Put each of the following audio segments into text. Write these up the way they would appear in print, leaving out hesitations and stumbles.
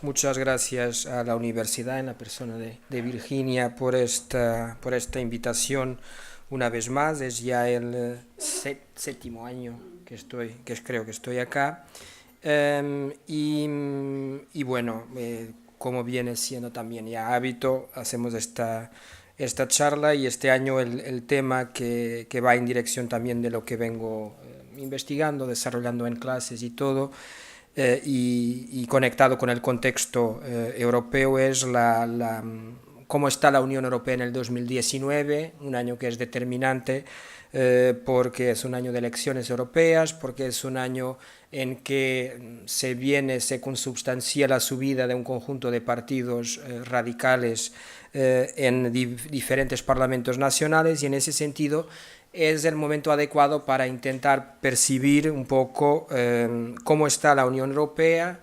Muchas gracias a la universidad, en la persona de Virginia, por esta invitación una vez más. Es ya el séptimo año creo que estoy acá. Y bueno, como viene siendo también ya hábito, hacemos esta charla y este año el tema que va en dirección también de lo que vengo investigando, desarrollando en clases y todo, y conectado con el contexto europeo es cómo está la Unión Europea en el 2019, un año que es determinante porque es un año de elecciones europeas, porque es un año en que se consubstancia la subida de un conjunto de partidos radicales en diferentes parlamentos nacionales, y en ese sentido es el momento adecuado para intentar percibir un poco cómo está la Unión Europea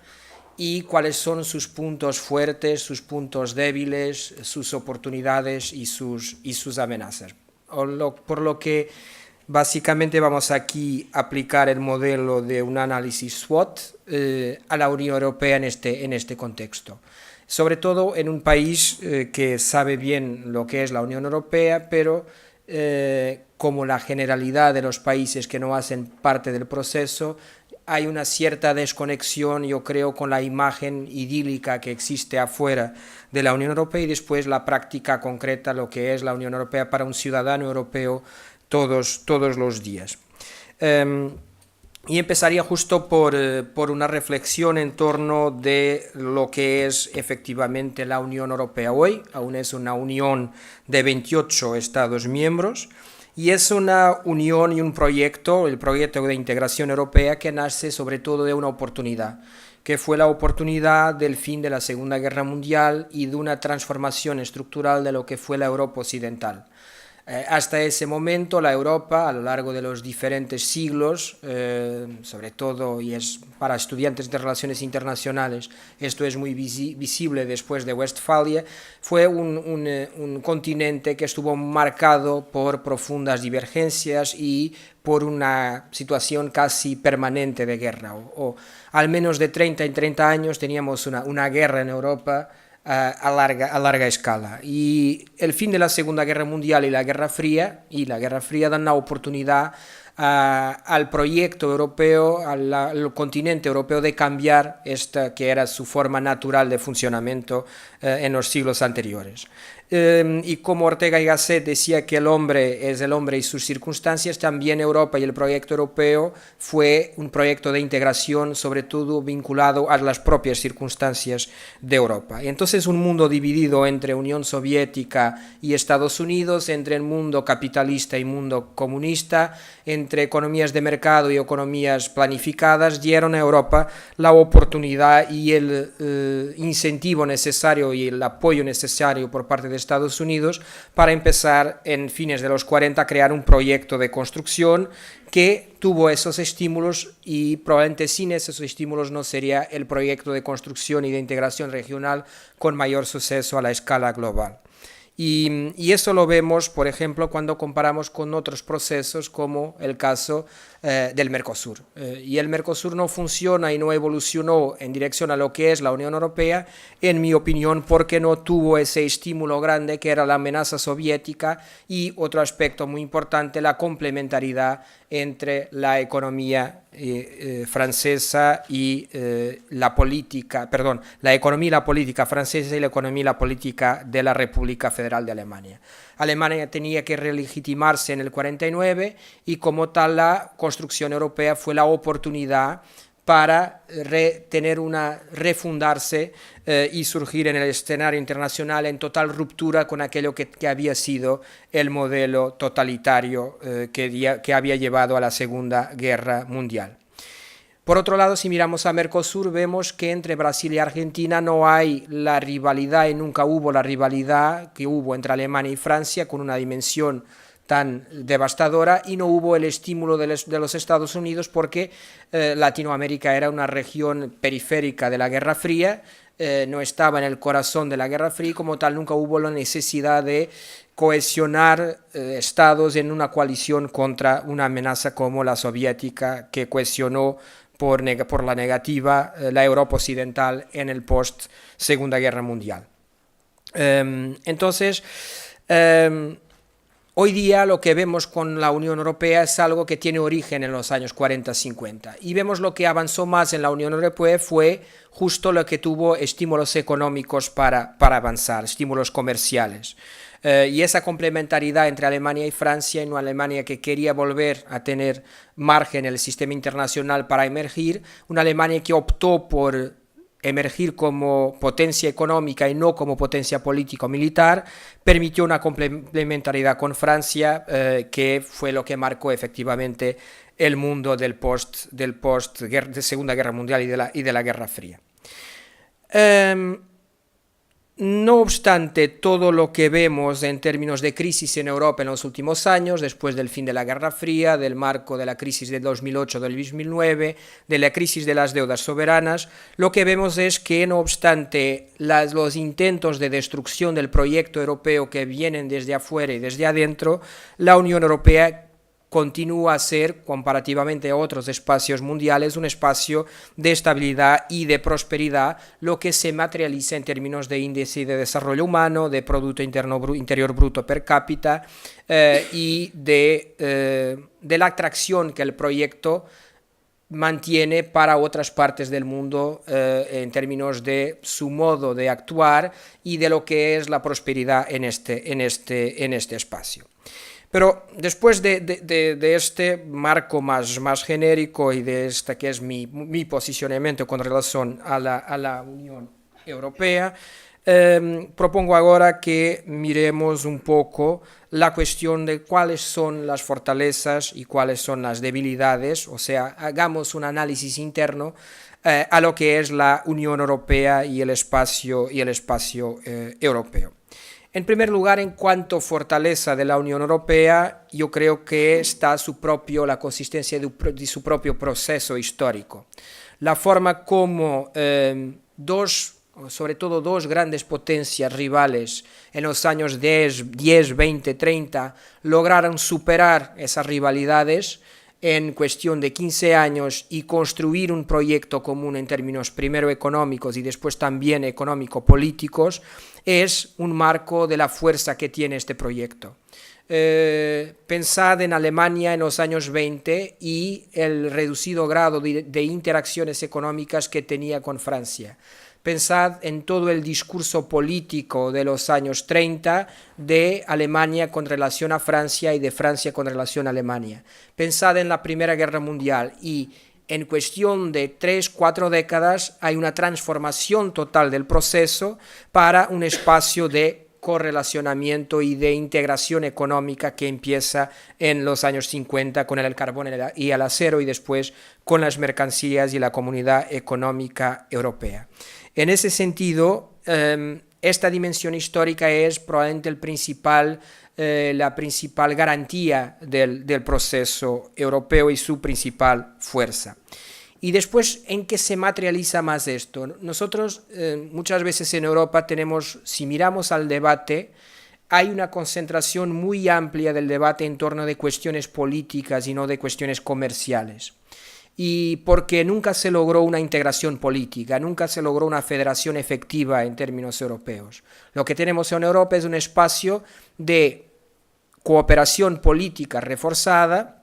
y cuáles son sus puntos fuertes, sus puntos débiles, sus oportunidades y sus amenazas. Por lo que básicamente vamos aquí a aplicar el modelo de un análisis SWOT a la Unión Europea en este contexto. Sobre todo en un país que sabe bien lo que es la Unión Europea, pero como la generalidad de los países que no hacen parte del proceso, hay una cierta desconexión, yo creo, con la imagen idílica que existe afuera de la Unión Europea y después la práctica concreta, lo que es la Unión Europea para un ciudadano europeo todos los días. Y empezaría justo por una reflexión en torno de lo que es efectivamente la Unión Europea hoy. Aún es una unión de 28 Estados miembros y es una unión y un proyecto, el proyecto de integración europea, que nace sobre todo de una oportunidad, que fue la oportunidad del fin de la Segunda Guerra Mundial y de una transformación estructural de lo que fue la Europa occidental. Hasta ese momento la Europa, a lo largo de los diferentes siglos, sobre todo, y es para estudiantes de relaciones internacionales, esto es muy visible después de Westfalia, fue un continente que estuvo marcado por profundas divergencias y por una situación casi permanente de guerra, o al menos de 30 en 30 años teníamos una guerra en Europa a larga escala. Y el fin de la Segunda Guerra Mundial y la Guerra Fría dan la oportunidad al proyecto europeo, al continente europeo, de cambiar esta que era su forma natural de funcionamiento en los siglos anteriores. Y como Ortega y Gasset decía que el hombre es el hombre y sus circunstancias, también Europa y el proyecto europeo fue un proyecto de integración, sobre todo vinculado a las propias circunstancias de Europa. Y entonces un mundo dividido entre Unión Soviética y Estados Unidos, entre el mundo capitalista y mundo comunista, entre economías de mercado y economías planificadas, dieron a Europa la oportunidad y el incentivo necesario y el apoyo necesario por parte de Estados Unidos para empezar en fines de los 40 a crear un proyecto de construcción que tuvo esos estímulos, y probablemente sin esos estímulos no sería el proyecto de construcción y de integración regional con mayor suceso a la escala global. Y eso lo vemos, por ejemplo, cuando comparamos con otros procesos como el caso del Mercosur. Y el Mercosur no funciona y no evolucionó en dirección a lo que es la Unión Europea, en mi opinión, porque no tuvo ese estímulo grande que era la amenaza soviética y otro aspecto muy importante, la complementariedad entre la economía francesa y la economía y la política francesa y la economía y la política de la República Federal de Alemania. Alemania tenía que relegitimarse en el 49 y como tal la construcción europea fue la oportunidad para refundarse y surgir en el escenario internacional en total ruptura con aquello que había sido el modelo totalitario que había llevado a la Segunda Guerra Mundial. Por otro lado, si miramos a Mercosur, vemos que entre Brasil y Argentina no hay la rivalidad, y nunca hubo la rivalidad que hubo entre Alemania y Francia, con una dimensión tan devastadora, y no hubo el estímulo de los Estados Unidos porque Latinoamérica era una región periférica de la Guerra Fría, no estaba en el corazón de la Guerra Fría, y como tal nunca hubo la necesidad de cohesionar estados en una coalición contra una amenaza como la soviética, que cohesionó por la negativa, la Europa occidental en el post-Segunda Guerra Mundial. Entonces, hoy día lo que vemos con la Unión Europea es algo que tiene origen en los años 40-50 y vemos lo que avanzó más en la Unión Europea fue justo lo que tuvo estímulos económicos para avanzar, estímulos comerciales. Y esa complementariedad entre Alemania y Francia, en una Alemania que quería volver a tener margen en el sistema internacional para emergir, una Alemania que optó por emergir como potencia económica y no como potencia política o militar, permitió una complementariedad con Francia que fue lo que marcó efectivamente el mundo del post de Segunda Guerra Mundial y de la Guerra Fría. No obstante todo lo que vemos en términos de crisis en Europa en los últimos años, después del fin de la Guerra Fría, del marco de la crisis de 2008, del 2009, de la crisis de las deudas soberanas, lo que vemos es que no obstante los intentos de destrucción del proyecto europeo que vienen desde afuera y desde adentro, la Unión Europea continúa a ser, comparativamente a otros espacios mundiales, un espacio de estabilidad y de prosperidad, lo que se materializa en términos de índice de desarrollo humano, de Producto Interior Bruto per cápita y de la atracción que el proyecto mantiene para otras partes del mundo en términos de su modo de actuar y de lo que es la prosperidad en este espacio. Pero después de este marco más genérico y de este que es mi posicionamiento con relación a la Unión Europea, propongo ahora que miremos un poco la cuestión de cuáles son las fortalezas y cuáles son las debilidades, o sea, hagamos un análisis interno a lo que es la Unión Europea y el espacio europeo. En primer lugar, en cuanto a fortaleza de la Unión Europea, yo creo que está la consistencia de su propio proceso histórico. La forma como sobre todo dos grandes potencias rivales en los años 10, 20, 30 lograron superar esas rivalidades en cuestión de 15 años y construir un proyecto común en términos primero económicos y después también económico-políticos, es un marco de la fuerza que tiene este proyecto. Pensad en Alemania en los años 20 y el reducido grado de interacciones económicas que tenía con Francia. Pensad en todo el discurso político de los años 30 de Alemania con relación a Francia y de Francia con relación a Alemania. Pensad en la Primera Guerra Mundial y en cuestión de 3-4 décadas hay una transformación total del proceso para un espacio de correlacionamiento y de integración económica que empieza en los años 50 con el carbón y el acero y después con las mercancías y la Comunidad Económica Europea. En ese sentido, esta dimensión histórica es probablemente la principal garantía del proceso europeo y su principal fuerza. Y después, ¿en qué se materializa más esto? Nosotros muchas veces en Europa si miramos al debate, hay una concentración muy amplia del debate en torno de cuestiones políticas y no de cuestiones comerciales. Y porque nunca se logró una integración política, nunca se logró una federación efectiva en términos europeos. Lo que tenemos en Europa es un espacio de cooperación política reforzada,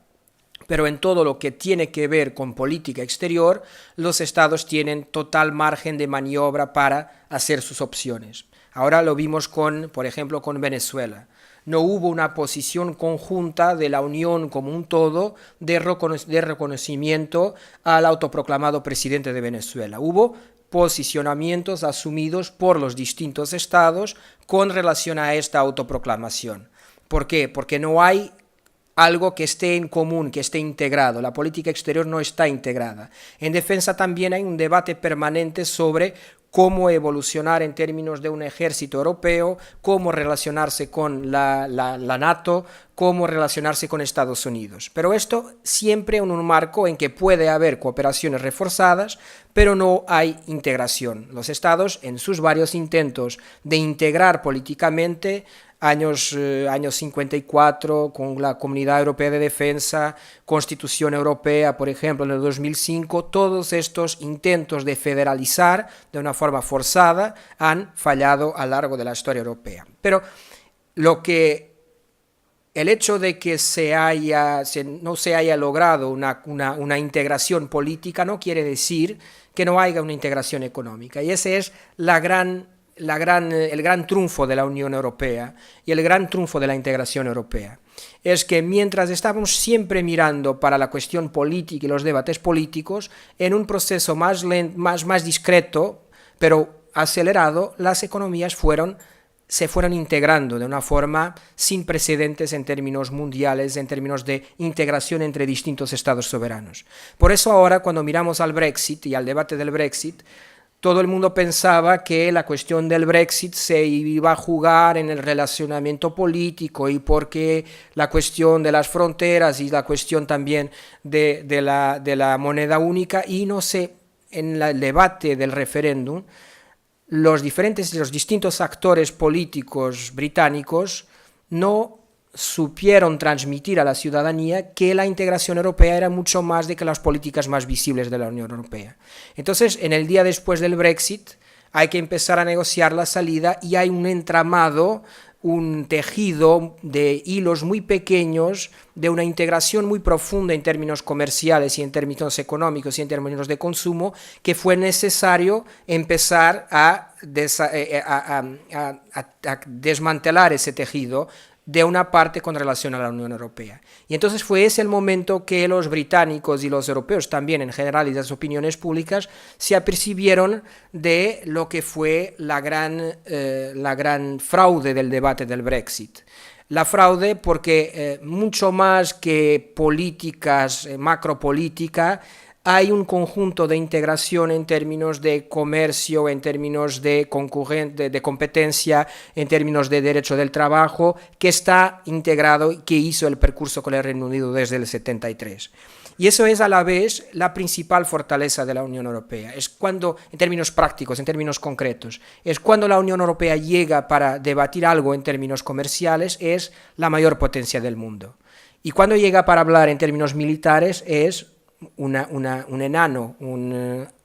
pero en todo lo que tiene que ver con política exterior, los estados tienen total margen de maniobra para hacer sus opciones. Ahora lo vimos por ejemplo, con Venezuela. No hubo una posición conjunta de la Unión como un todo de reconocimiento al autoproclamado presidente de Venezuela. Hubo posicionamientos asumidos por los distintos estados con relación a esta autoproclamación. ¿Por qué? Porque no hay algo que esté en común, que esté integrado. La política exterior no está integrada. En defensa también hay un debate permanente sobre cómo evolucionar en términos de un ejército europeo, cómo relacionarse con la NATO, cómo relacionarse con Estados Unidos. Pero esto siempre en un marco en que puede haber cooperaciones reforzadas, pero no hay integración. Los estados, en sus varios intentos de integrar políticamente, años 54, con la Comunidad Europea de Defensa, Constitución Europea, por ejemplo, en el 2005, todos estos intentos de federalizar de una forma forzada han fallado a lo largo de la historia europea. Pero el hecho de que no se haya logrado una integración política no quiere decir que no haya una integración económica. Y ese es el gran triunfo de la Unión Europea y el gran triunfo de la integración europea. Es que mientras estábamos siempre mirando para la cuestión política y los debates políticos, en un proceso más discreto, pero acelerado, las economías se fueron integrando de una forma sin precedentes en términos mundiales, en términos de integración entre distintos estados soberanos. Por eso ahora, cuando miramos al Brexit y al debate del Brexit, todo el mundo pensaba que la cuestión del Brexit se iba a jugar en el relacionamiento político y porque la cuestión de las fronteras y la cuestión también de la moneda única, y no sé, en el debate del referéndum, los distintos actores políticos británicos no supieron transmitir a la ciudadanía que la integración europea era mucho más de que las políticas más visibles de la Unión Europea. Entonces, en el día después del Brexit, hay que empezar a negociar la salida y hay un entramado, un tejido de hilos muy pequeños de una integración muy profunda en términos comerciales y en términos económicos y en términos de consumo, que fue necesario empezar a desmantelar ese tejido de una parte con relación a la Unión Europea. Y entonces fue ese el momento que los británicos y los europeos también en general y las opiniones públicas se apercibieron de lo que fue la gran fraude del debate del Brexit. La fraude porque mucho más que políticas, macropolítica, hay un conjunto de integración en términos de comercio, en términos de competencia, en términos de derecho del trabajo, que está integrado y que hizo el percurso con el Reino Unido desde el 73. Y eso es a la vez la principal fortaleza de la Unión Europea. Es cuando, en términos prácticos, en términos concretos, es cuando la Unión Europea llega para debatir algo en términos comerciales, es la mayor potencia del mundo. Y cuando llega para hablar en términos militares, es un enano,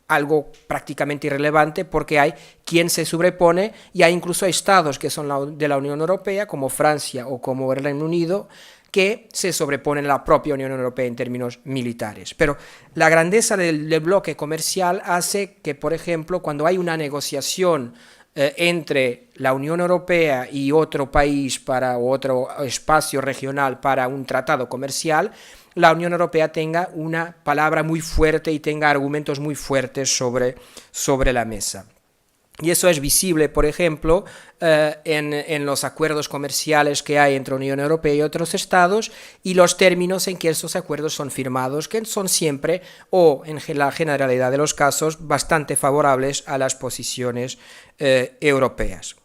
algo prácticamente irrelevante, porque hay quien se sobrepone y hay incluso estados que son de la Unión Europea, como Francia o como el Reino Unido, que se sobreponen a la propia Unión Europea en términos militares. Pero la grandeza del bloque comercial hace que, por ejemplo, cuando hay una negociación entre la Unión Europea y otro país o otro espacio regional para un tratado comercial, la Unión Europea tenga una palabra muy fuerte y tenga argumentos muy fuertes sobre la mesa. Y eso es visible, por ejemplo, en los acuerdos comerciales que hay entre la Unión Europea y otros estados y los términos en que esos acuerdos son firmados, que son siempre, o en la generalidad de los casos, bastante favorables a las posiciones europeas.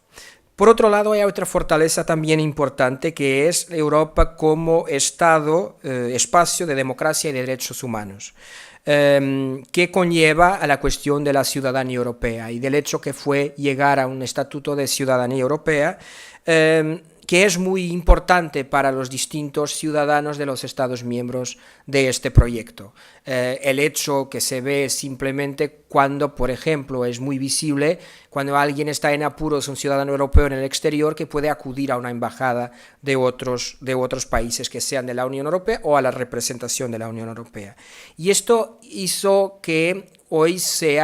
Por otro lado, hay otra fortaleza también importante, que es Europa como Estado, espacio de democracia y de derechos humanos, que conlleva a la cuestión de la ciudadanía europea y del hecho que fue llegar a un estatuto de ciudadanía europea, que es muy importante para los distintos ciudadanos de los Estados miembros de este proyecto. El hecho que se ve simplemente cuando, por ejemplo, es muy visible cuando alguien está en apuros, un ciudadano europeo en el exterior, que puede acudir a una embajada de otros países que sean de la Unión Europea o a la representación de la Unión Europea. Y esto hizo que hoy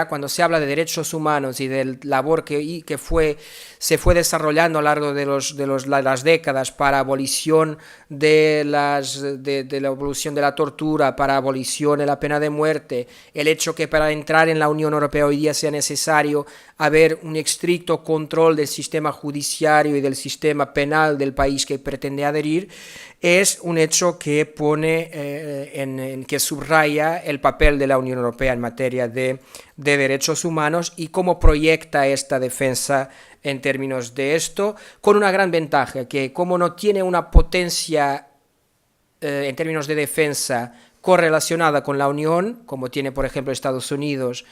cuando se habla de derechos humanos y de labor que se fue desarrollando a lo largo de las décadas para abolición de la abolición de la tortura, para abolición de la pena de muerte, el hecho que para entrar en la Unión Europea hoy día sea necesario haber un estricto control del sistema judiciario y del sistema penal del país que pretende adherir, es un hecho que que subraya el papel de la Unión Europea en materia de derechos humanos y cómo proyecta esta defensa en términos de esto, con una gran ventaja, que como no tiene una potencia en términos de defensa correlacionada con la Unión, como tiene por ejemplo Estados Unidos,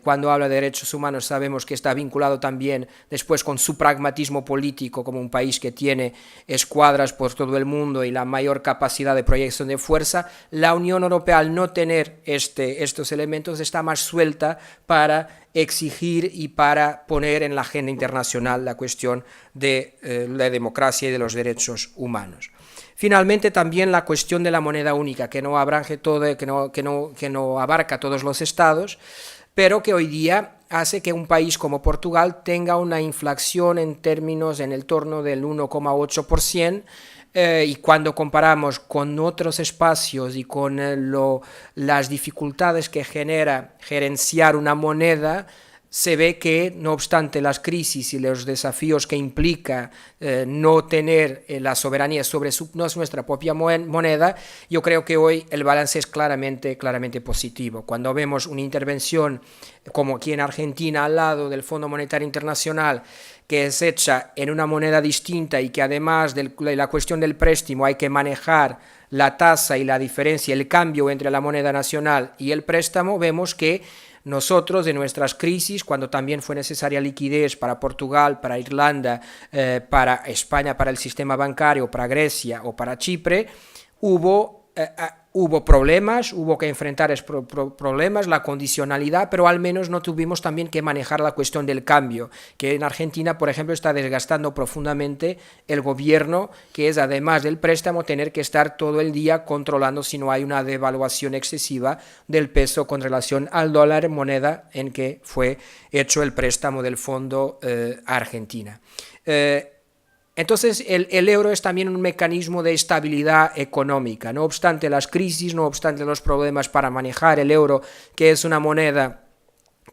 cuando habla de derechos humanos sabemos que está vinculado también después con su pragmatismo político como un país que tiene escuadras por todo el mundo y la mayor capacidad de proyección de fuerza. La Unión Europea, al no tener estos elementos, está más suelta para exigir y para poner en la agenda internacional la cuestión de la democracia y de los derechos humanos. Finalmente, también la cuestión de la moneda única, que no abarca todos los estados, pero que hoy día hace que un país como Portugal tenga una inflación en términos en el torno del 1,8%, y cuando comparamos con otros espacios y con las dificultades que genera gerenciar una moneda, se ve que, no obstante las crisis y los desafíos que implica no tener la soberanía sobre nuestra propia moneda, yo creo que hoy el balance es claramente positivo. Cuando vemos una intervención como aquí en Argentina al lado del Fondo Monetario Internacional, que es hecha en una moneda distinta y que además de la cuestión del préstamo hay que manejar la tasa y la diferencia, el cambio entre la moneda nacional y el préstamo, vemos que nosotros, de nuestras crisis, cuando también fue necesaria liquidez para Portugal, para Irlanda, para España, para el sistema bancario, para Grecia o para Chipre, hubo problemas, hubo que enfrentar problemas, la condicionalidad, pero al menos no tuvimos también que manejar la cuestión del cambio, que en Argentina, por ejemplo, está desgastando profundamente el gobierno, que es, además del préstamo, tener que estar todo el día controlando si no hay una devaluación excesiva del peso con relación al dólar, moneda en que fue hecho el préstamo del fondo a Argentina. Entonces el euro es también un mecanismo de estabilidad económica, no obstante las crisis, no obstante los problemas para manejar el euro, que es una moneda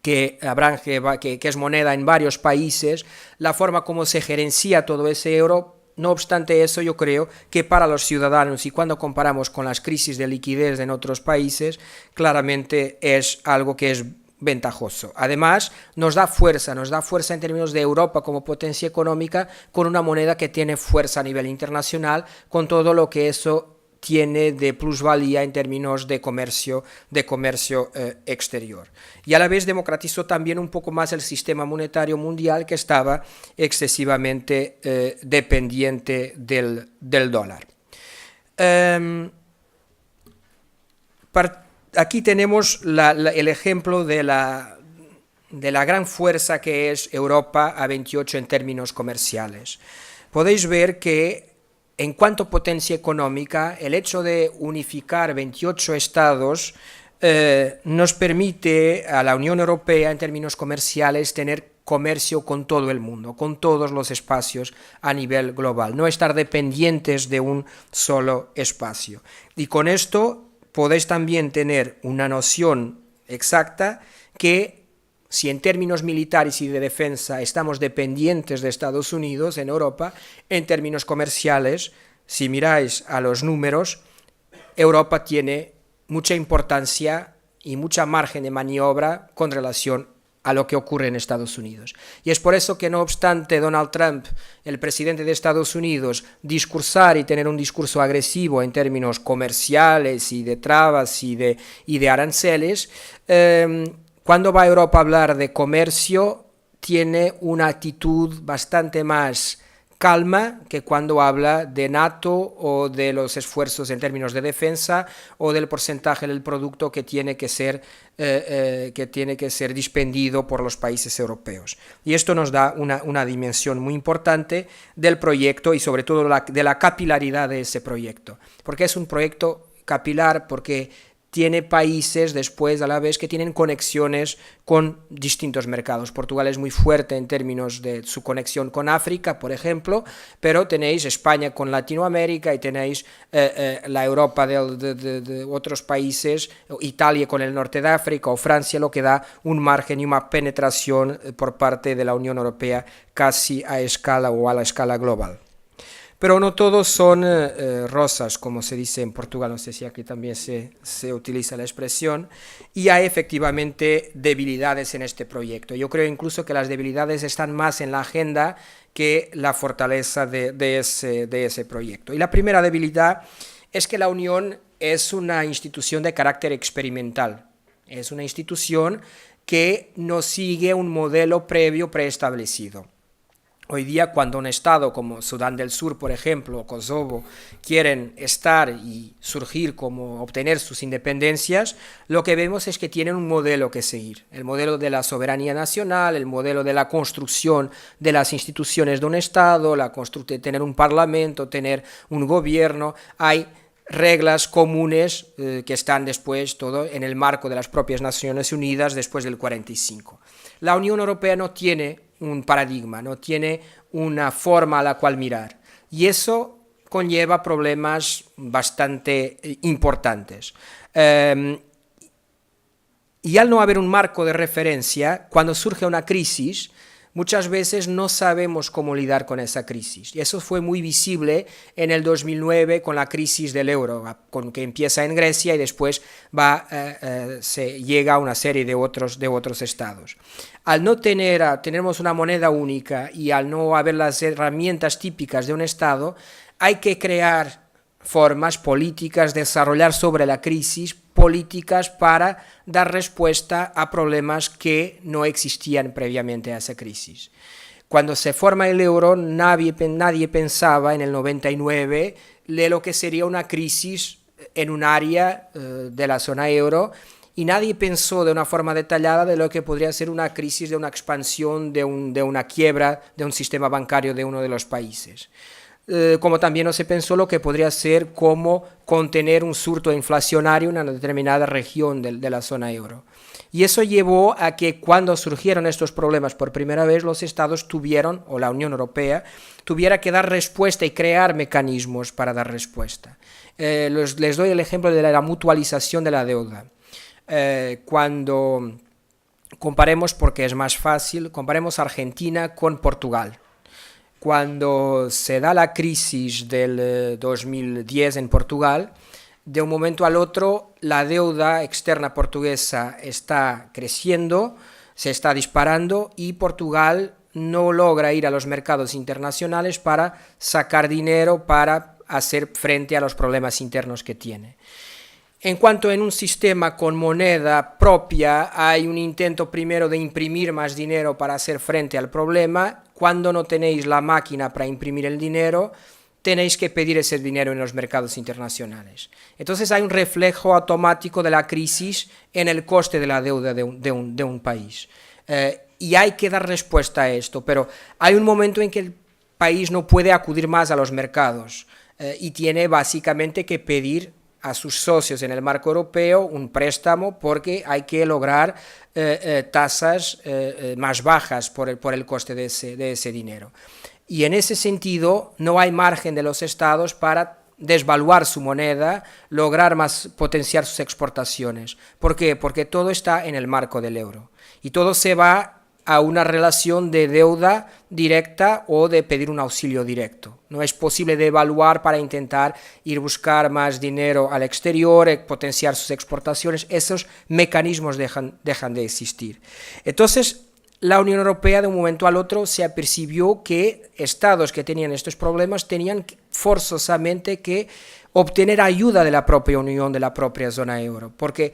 que es moneda en varios países, la forma como se gerencia todo ese euro. No obstante eso, yo creo que para los ciudadanos, y cuando comparamos con las crisis de liquidez en otros países, claramente es algo que es ventajoso. Además, nos da fuerza en términos de Europa como potencia económica, con una moneda que tiene fuerza a nivel internacional, con todo lo que eso tiene de plusvalía en términos de comercio exterior. Y a la vez democratizó también un poco más el sistema monetario mundial, que estaba excesivamente dependiente del dólar. Aquí tenemos el ejemplo de la gran fuerza que es Europa a 28 en términos comerciales. Podéis ver que en cuanto a potencia económica, el hecho de unificar 28 estados nos permite a la Unión Europea en términos comerciales tener comercio con todo el mundo, con todos los espacios a nivel global, no estar dependientes de un solo espacio. Y con esto podéis también tener una noción exacta que si en términos militares y de defensa estamos dependientes de Estados Unidos en Europa, en términos comerciales, si miráis a los números, Europa tiene mucha importancia y mucha margen de maniobra con relación a lo que ocurre en Estados Unidos. Y es por eso que, no obstante Donald Trump, el presidente de Estados Unidos, discursar y tener un discurso agresivo en términos comerciales y de trabas y de aranceles, cuando va a Europa a hablar de comercio, tiene una actitud bastante más calma que cuando habla de NATO o de los esfuerzos en términos de defensa o del porcentaje del producto que tiene que ser dispendido por los países europeos. Y esto nos da una dimensión muy importante del proyecto y sobre todo de la capilaridad de ese proyecto. Porque es un proyecto capilar, porque tiene países después a la vez que tienen conexiones con distintos mercados. Portugal es muy fuerte en términos de su conexión con África, por ejemplo, pero tenéis España con Latinoamérica y tenéis la Europa de otros países, Italia con el norte de África o Francia, lo que da un margen y una penetración por parte de la Unión Europea casi a escala o a la escala global. Pero no todos son rosas, como se dice en Portugal, no sé si aquí también se utiliza la expresión, y hay efectivamente debilidades en este proyecto. Yo creo incluso que las debilidades están más en la agenda que la fortaleza de ese proyecto. Y la primera debilidad es que la Unión es una institución de carácter experimental, es una institución que no sigue un modelo previo preestablecido. Hoy día, cuando un Estado como Sudán del Sur, por ejemplo, o Kosovo, quieren estar y surgir como obtener sus independencias, lo que vemos es que tienen un modelo que seguir. El modelo de la soberanía nacional, el modelo de la construcción de las instituciones de un Estado, de tener un parlamento, tener un gobierno. Hay reglas comunes que están después todo en el marco de las propias Naciones Unidas después del 45. La Unión Europea no tiene un paradigma, no tiene una forma a la cual mirar, y eso conlleva problemas bastante importantes. Y al no haber un marco de referencia, cuando surge una crisis, muchas veces no sabemos cómo lidiar con esa crisis. Y eso fue muy visible en el 2009 con la crisis del euro, con que empieza en Grecia y después se llega a una serie de otros estados. Al no tenemos una moneda única y al no haber las herramientas típicas de un estado, hay que crear formas políticas, desarrollar sobre la crisis políticas para dar respuesta a problemas que no existían previamente a esa crisis. Cuando se forma el euro, nadie pensaba en el 99 de lo que sería una crisis en un área de la zona euro, y nadie pensó de una forma detallada de lo que podría ser una crisis de una expansión, de una quiebra de un sistema bancario de uno de los países. Como también no se pensó lo que podría ser cómo contener un surto inflacionario en una determinada región de la zona euro. Y eso llevó a que cuando surgieron estos problemas por primera vez, los estados tuvieron, o la Unión Europea, tuviera que dar respuesta y crear mecanismos para dar respuesta. Les doy el ejemplo de la mutualización de la deuda. Cuando comparemos, porque es más fácil, comparemos Argentina con Portugal. Cuando se da la crisis del 2010 en Portugal, de un momento al otro la deuda externa portuguesa está creciendo, se está disparando, y Portugal no logra ir a los mercados internacionales para sacar dinero para hacer frente a los problemas internos que tiene. En cuanto en un sistema con moneda propia hay un intento primero de imprimir más dinero para hacer frente al problema, cuando no tenéis la máquina para imprimir el dinero, tenéis que pedir ese dinero en los mercados internacionales. Entonces hay un reflejo automático de la crisis en el coste de la deuda de un país. Y hay que dar respuesta a esto, pero hay un momento en que el país no puede acudir más a los mercados y tiene básicamente que pedir a sus socios en el marco europeo un préstamo, porque hay que lograr tasas más bajas por el coste de ese dinero. Y en ese sentido no hay margen de los estados para desvaluar su moneda, lograr potenciar sus exportaciones. ¿Por qué? Porque todo está en el marco del euro y todo se va a una relación de deuda directa o de pedir un auxilio directo. No es posible devaluar para intentar ir a buscar más dinero al exterior, potenciar sus exportaciones. Esos mecanismos dejan de existir. Entonces, la Unión Europea de un momento al otro se apercibió que estados que tenían estos problemas tenían forzosamente que obtener ayuda de la propia Unión, de la propia zona euro, porque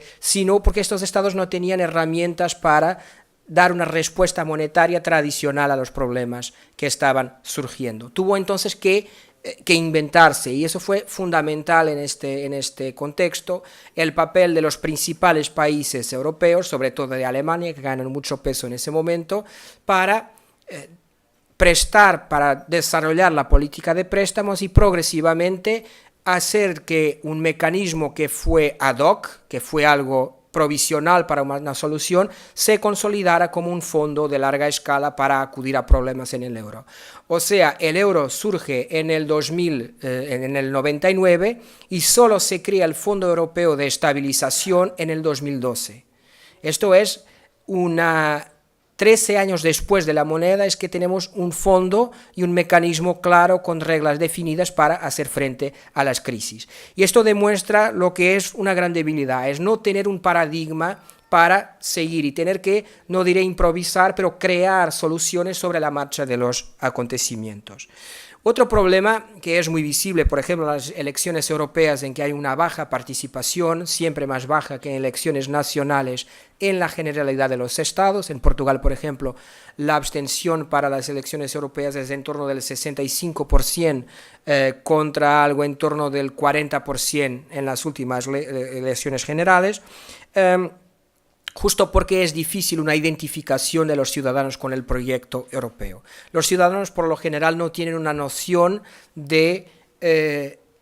estos estados no tenían herramientas para dar una respuesta monetaria tradicional a los problemas que estaban surgiendo. Tuvo entonces que inventarse, y eso fue fundamental en este contexto, el papel de los principales países europeos, sobre todo de Alemania, que ganan mucho peso en ese momento, para para desarrollar la política de préstamos y progresivamente hacer que un mecanismo que fue ad hoc, que fue algo provisional para una solución, se consolidara como un fondo de larga escala para acudir a problemas en el euro. O sea, el euro surge en el 99 y solo se crea el Fondo Europeo de Estabilización en el 2012. Esto es 13 años después de la moneda es que tenemos un fondo y un mecanismo claro con reglas definidas para hacer frente a las crisis. Y esto demuestra lo que es una gran debilidad, es no tener un paradigma para seguir y tener que, no diré improvisar, pero crear soluciones sobre la marcha de los acontecimientos. Otro problema que es muy visible, por ejemplo, en las elecciones europeas, en que hay una baja participación, siempre más baja que en elecciones nacionales, en la generalidad de los estados. En Portugal, por ejemplo, la abstención para las elecciones europeas es en torno del 65%, contra algo en torno del 40% en las últimas elecciones generales. Justo porque es difícil una identificación de los ciudadanos con el proyecto europeo. Los ciudadanos por lo general no tienen una noción de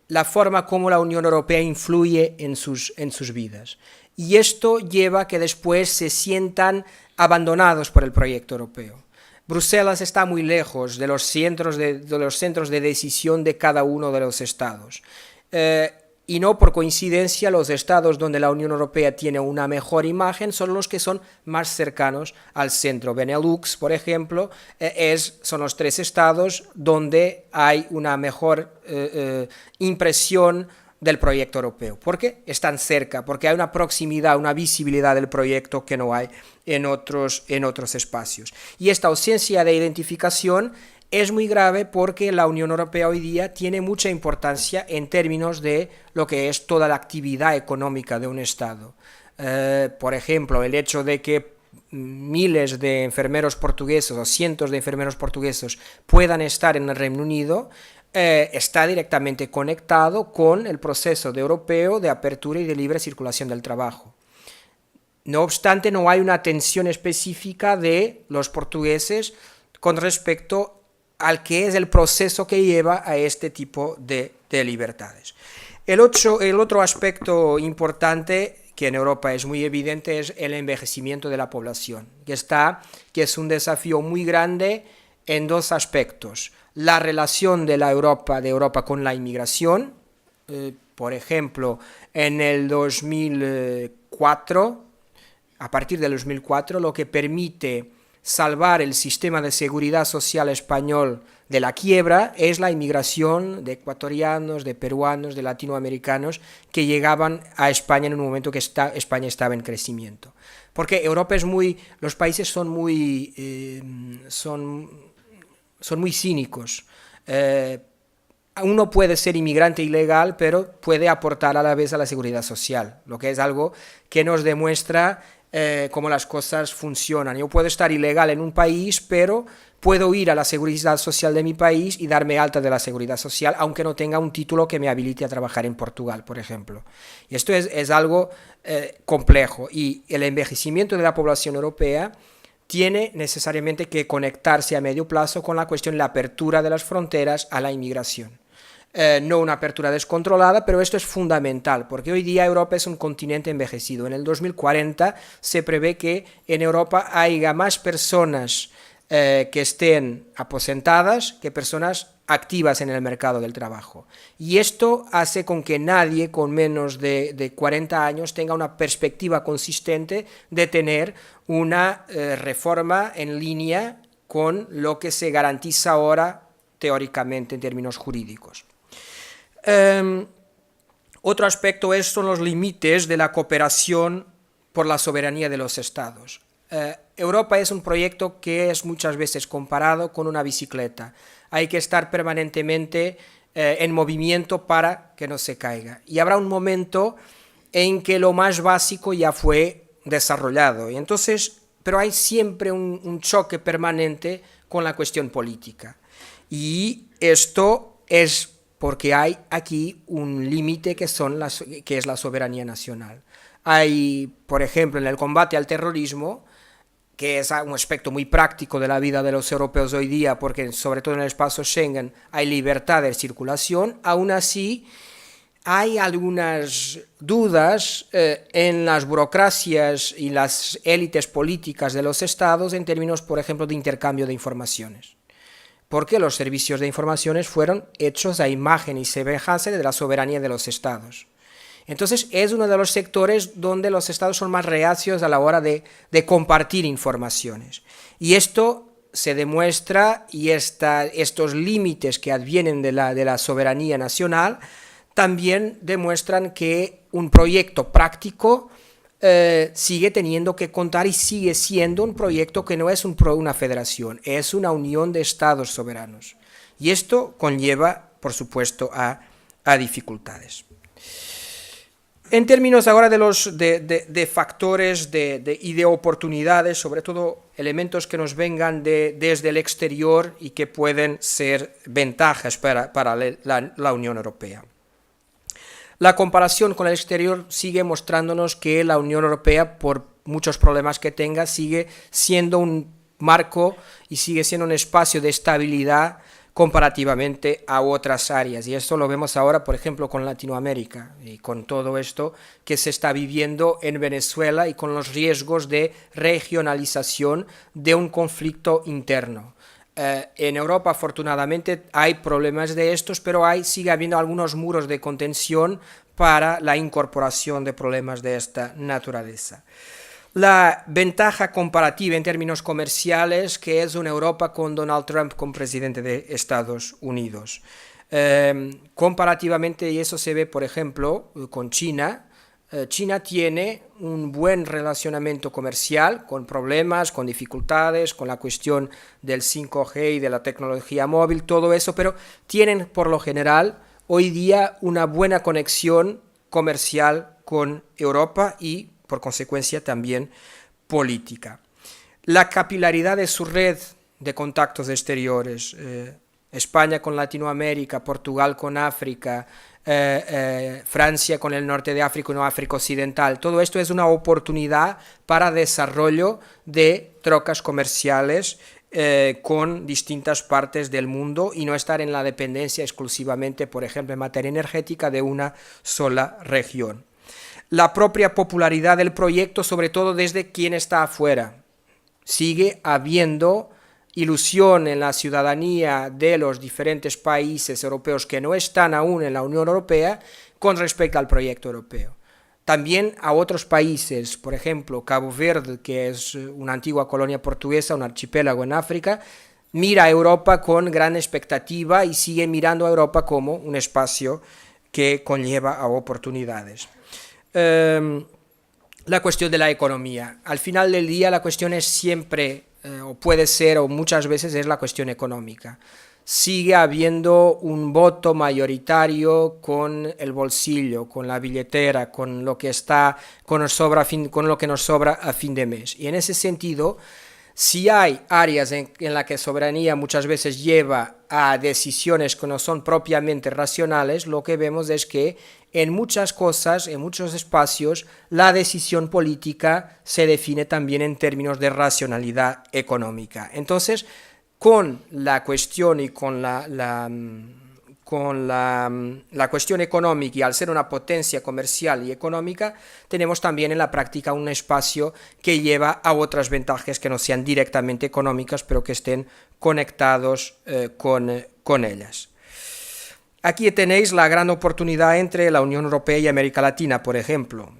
la forma como la Unión Europea influye en sus vidas. Y esto lleva a que después se sientan abandonados por el proyecto europeo. Bruselas está muy lejos de los centros de decisión de cada uno de los estados. Y no por coincidencia, los estados donde la Unión Europea tiene una mejor imagen son los que son más cercanos al centro. Benelux, por ejemplo, son los 3 estados donde hay una mejor impresión del proyecto europeo. ¿Por qué? Están cerca, porque hay una proximidad, una visibilidad del proyecto que no hay en otros espacios. Y esta ausencia de identificación es muy grave porque la Unión Europea hoy día tiene mucha importancia en términos de lo que es toda la actividad económica de un Estado. Por ejemplo, el hecho de que miles de enfermeros portugueses o cientos de enfermeros portugueses puedan estar en el Reino Unido está directamente conectado con el proceso europeo de apertura y de libre circulación del trabajo. No obstante, no hay una atención específica de los portugueses con respecto al que es el proceso que lleva a este tipo de libertades. El otro aspecto importante que en Europa es muy evidente es el envejecimiento de la población, que es un desafío muy grande en 2 aspectos. La relación de Europa con la inmigración, por ejemplo, en el 2004, a partir del 2004, lo que permite salvar el sistema de seguridad social español de la quiebra es la inmigración de ecuatorianos, de peruanos, de latinoamericanos que llegaban a España en un momento que España estaba en crecimiento. Porque los países son muy cínicos. Uno puede ser inmigrante ilegal, pero puede aportar a la vez a la seguridad social, lo que es algo que nos demuestra cómo las cosas funcionan. Yo puedo estar ilegal en un país, pero puedo ir a la seguridad social de mi país y darme alta de la seguridad social, aunque no tenga un título que me habilite a trabajar en Portugal, por ejemplo. Y esto es algo complejo, y el envejecimiento de la población europea tiene necesariamente que conectarse a medio plazo con la cuestión de la apertura de las fronteras a la inmigración. No una apertura descontrolada, pero esto es fundamental, porque hoy día Europa es un continente envejecido. En el 2040 se prevé que en Europa haya más personas que estén aposentadas que personas activas en el mercado del trabajo. Y esto hace con que nadie con menos de 40 años tenga una perspectiva consistente de tener una reforma en línea con lo que se garantiza ahora teóricamente en términos jurídicos. Otro aspecto son los límites de la cooperación por la soberanía de los estados. Europa es un proyecto que es muchas veces comparado con una bicicleta. Hay que estar permanentemente en movimiento para que no se caiga. Y habrá un momento en que lo más básico ya fue desarrollado. Y entonces, pero hay siempre un choque permanente con la cuestión política. Y esto es porque hay aquí un límite que es la soberanía nacional. Hay, por ejemplo, en el combate al terrorismo, que es un aspecto muy práctico de la vida de los europeos hoy día, porque sobre todo en el espacio Schengen hay libertad de circulación, aún así hay algunas dudas en las burocracias y las élites políticas de los estados en términos, por ejemplo, de intercambio de informaciones. Porque los servicios de informaciones fueron hechos a imagen y semejanza de la soberanía de los estados. Entonces es uno de los sectores donde los estados son más reacios a la hora de compartir informaciones. Y esto se demuestra, y estos límites que advienen de la soberanía nacional también demuestran que un proyecto práctico sigue teniendo que contar y sigue siendo un proyecto que no es una federación, es una unión de estados soberanos. Y esto conlleva, por supuesto, a dificultades. En términos ahora de factores y de oportunidades, sobre todo elementos que nos vengan desde el exterior y que pueden ser ventajas para la Unión Europea. La comparación con el exterior sigue mostrándonos que la Unión Europea, por muchos problemas que tenga, sigue siendo un marco y sigue siendo un espacio de estabilidad comparativamente a otras áreas. Y esto lo vemos ahora, por ejemplo, con Latinoamérica y con todo esto que se está viviendo en Venezuela y con los riesgos de regionalización de un conflicto interno. En Europa, afortunadamente, hay problemas de estos, pero sigue habiendo algunos muros de contención para la incorporación de problemas de esta naturaleza. La ventaja comparativa en términos comerciales, que es una Europa con Donald Trump como presidente de Estados Unidos. Comparativamente, y eso se ve, por ejemplo, con China. China tiene un buen relacionamiento comercial, con problemas, con dificultades, con la cuestión del 5G y de la tecnología móvil, todo eso, pero tienen por lo general hoy día una buena conexión comercial con Europa y por consecuencia también política. La capilaridad de su red de contactos exteriores, España con Latinoamérica, Portugal con África, Francia con el norte de África y no África Occidental, todo esto es una oportunidad para desarrollo de trocas comerciales con distintas partes del mundo y no estar en la dependencia exclusivamente, por ejemplo, en materia energética de una sola región. La propia popularidad del proyecto, sobre todo desde quien está afuera. Sigue habiendo ilusión en la ciudadanía de los diferentes países europeos que no están aún en la Unión Europea con respecto al proyecto europeo. También a otros países, por ejemplo, Cabo Verde, que es una antigua colonia portuguesa, un archipiélago en África, mira a Europa con gran expectativa y sigue mirando a Europa como un espacio que conlleva a oportunidades. La cuestión de la economía. Al final del día la cuestión es siempre, o puede ser, o muchas veces es la cuestión económica. Sigue habiendo un voto mayoritario con el bolsillo, con la billetera, con lo que con lo que nos sobra a fin de mes. Y en ese sentido, si hay áreas en las que soberanía muchas veces lleva a decisiones que no son propiamente racionales, lo que vemos es que en muchas cosas, en muchos espacios, la decisión política se define también en términos de racionalidad económica. Entonces, con la cuestión y con la cuestión económica y al ser una potencia comercial y económica, tenemos también en la práctica un espacio que lleva a otras ventajas que no sean directamente económicas, pero que estén conectados con ellas. Aquí tenéis la gran oportunidad entre la Unión Europea y América Latina, por ejemplo.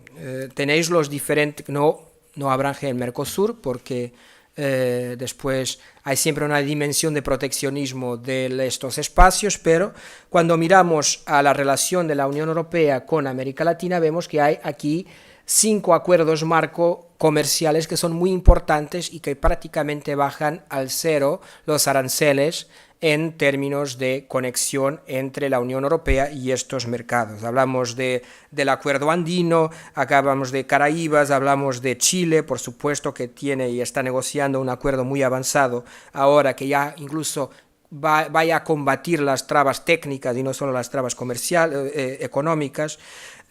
Tenéis los diferentes, no abranje el Mercosur, porque después hay siempre una dimensión de proteccionismo de estos espacios, pero cuando miramos a la relación de la Unión Europea con América Latina, vemos que hay aquí 5 acuerdos marco comerciales que son muy importantes y que prácticamente bajan al cero los aranceles en términos de conexión entre la Unión Europea y estos mercados. Hablamos del acuerdo andino, acá hablamos de Caraíbas, hablamos de Chile, por supuesto que tiene y está negociando un acuerdo muy avanzado ahora que ya incluso vaya a combatir las trabas técnicas y no solo las trabas comerciales, económicas.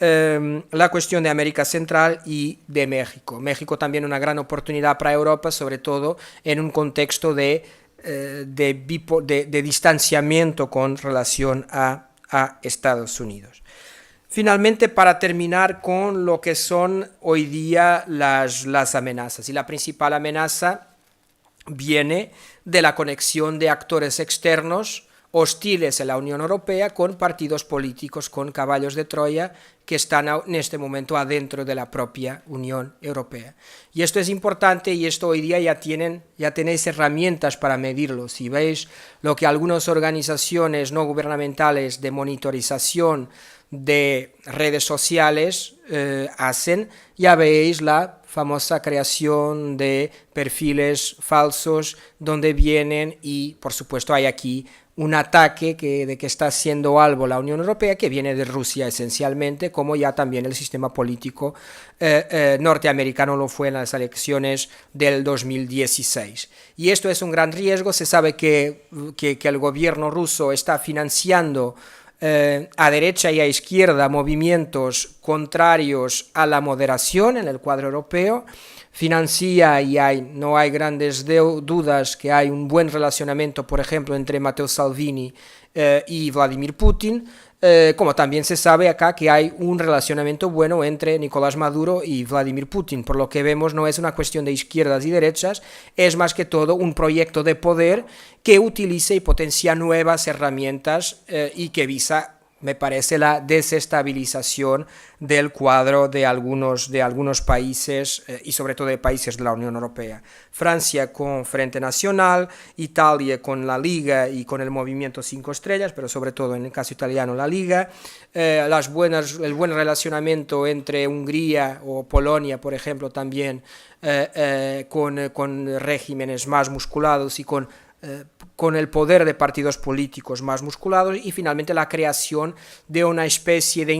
La cuestión de América Central y de México. México también una gran oportunidad para Europa, sobre todo en un contexto de distanciamiento con relación a Estados Unidos. Finalmente, para terminar con lo que son hoy día las amenazas, y la principal amenaza viene de la conexión de actores externos hostiles en la Unión Europea con partidos políticos, con caballos de Troya que están en este momento adentro de la propia Unión Europea. Y esto es importante y esto hoy día ya tenéis herramientas para medirlo. Si veis lo que algunas organizaciones no gubernamentales de monitorización de redes sociales hacen, ya veis la famosa creación de perfiles falsos donde vienen y por supuesto hay aquí un ataque de que está siendo algo la Unión Europea, que viene de Rusia esencialmente, como ya también el sistema político norteamericano lo fue en las elecciones del 2016. Y esto es un gran riesgo. Se sabe que el gobierno ruso está financiando a derecha y a izquierda movimientos contrarios a la moderación en el cuadro europeo, financia y no hay grandes dudas que hay un buen relacionamiento, por ejemplo, entre Matteo Salvini y Vladimir Putin, como también se sabe acá que hay un relacionamiento bueno entre Nicolás Maduro y Vladimir Putin. Por lo que vemos, no es una cuestión de izquierdas y derechas, es más que todo un proyecto de poder que utiliza y potencia nuevas herramientas y que visa, me parece, la desestabilización del cuadro de algunos países y sobre todo de países de la Unión Europea. Francia con Frente Nacional, Italia con la Liga y con el Movimiento 5 Estrellas, pero sobre todo en el caso italiano la Liga, el buen relacionamiento entre Hungría o Polonia, por ejemplo, también con regímenes más musculados y con el poder de partidos políticos más musculados, y finalmente la creación de una especie de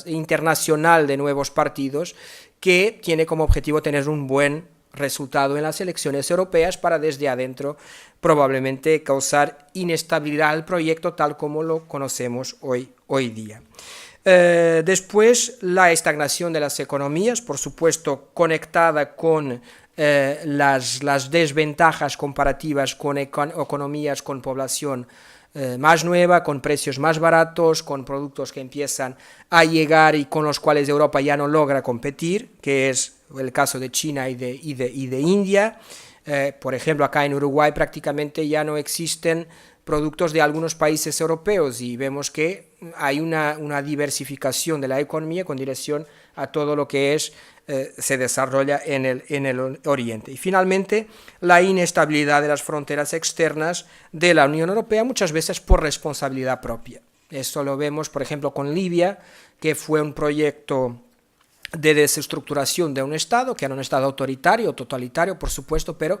internacional de nuevos partidos que tiene como objetivo tener un buen resultado en las elecciones europeas para desde adentro probablemente causar inestabilidad al proyecto tal como lo conocemos hoy día. Después, la estagnación de las economías, por supuesto conectada con las desventajas comparativas con economías con población más nueva, con precios más baratos, con productos que empiezan a llegar y con los cuales Europa ya no logra competir, que es el caso de China y de India. Por ejemplo, acá en Uruguay prácticamente ya no existen productos de algunos países europeos y vemos que hay una diversificación de la economía con dirección a todo lo que se desarrolla en el Oriente. Y finalmente, la inestabilidad de las fronteras externas de la Unión Europea, muchas veces por responsabilidad propia. Esto lo vemos, por ejemplo, con Libia, que fue un proyecto de desestructuración de un Estado, que era un Estado autoritario, totalitario, por supuesto, pero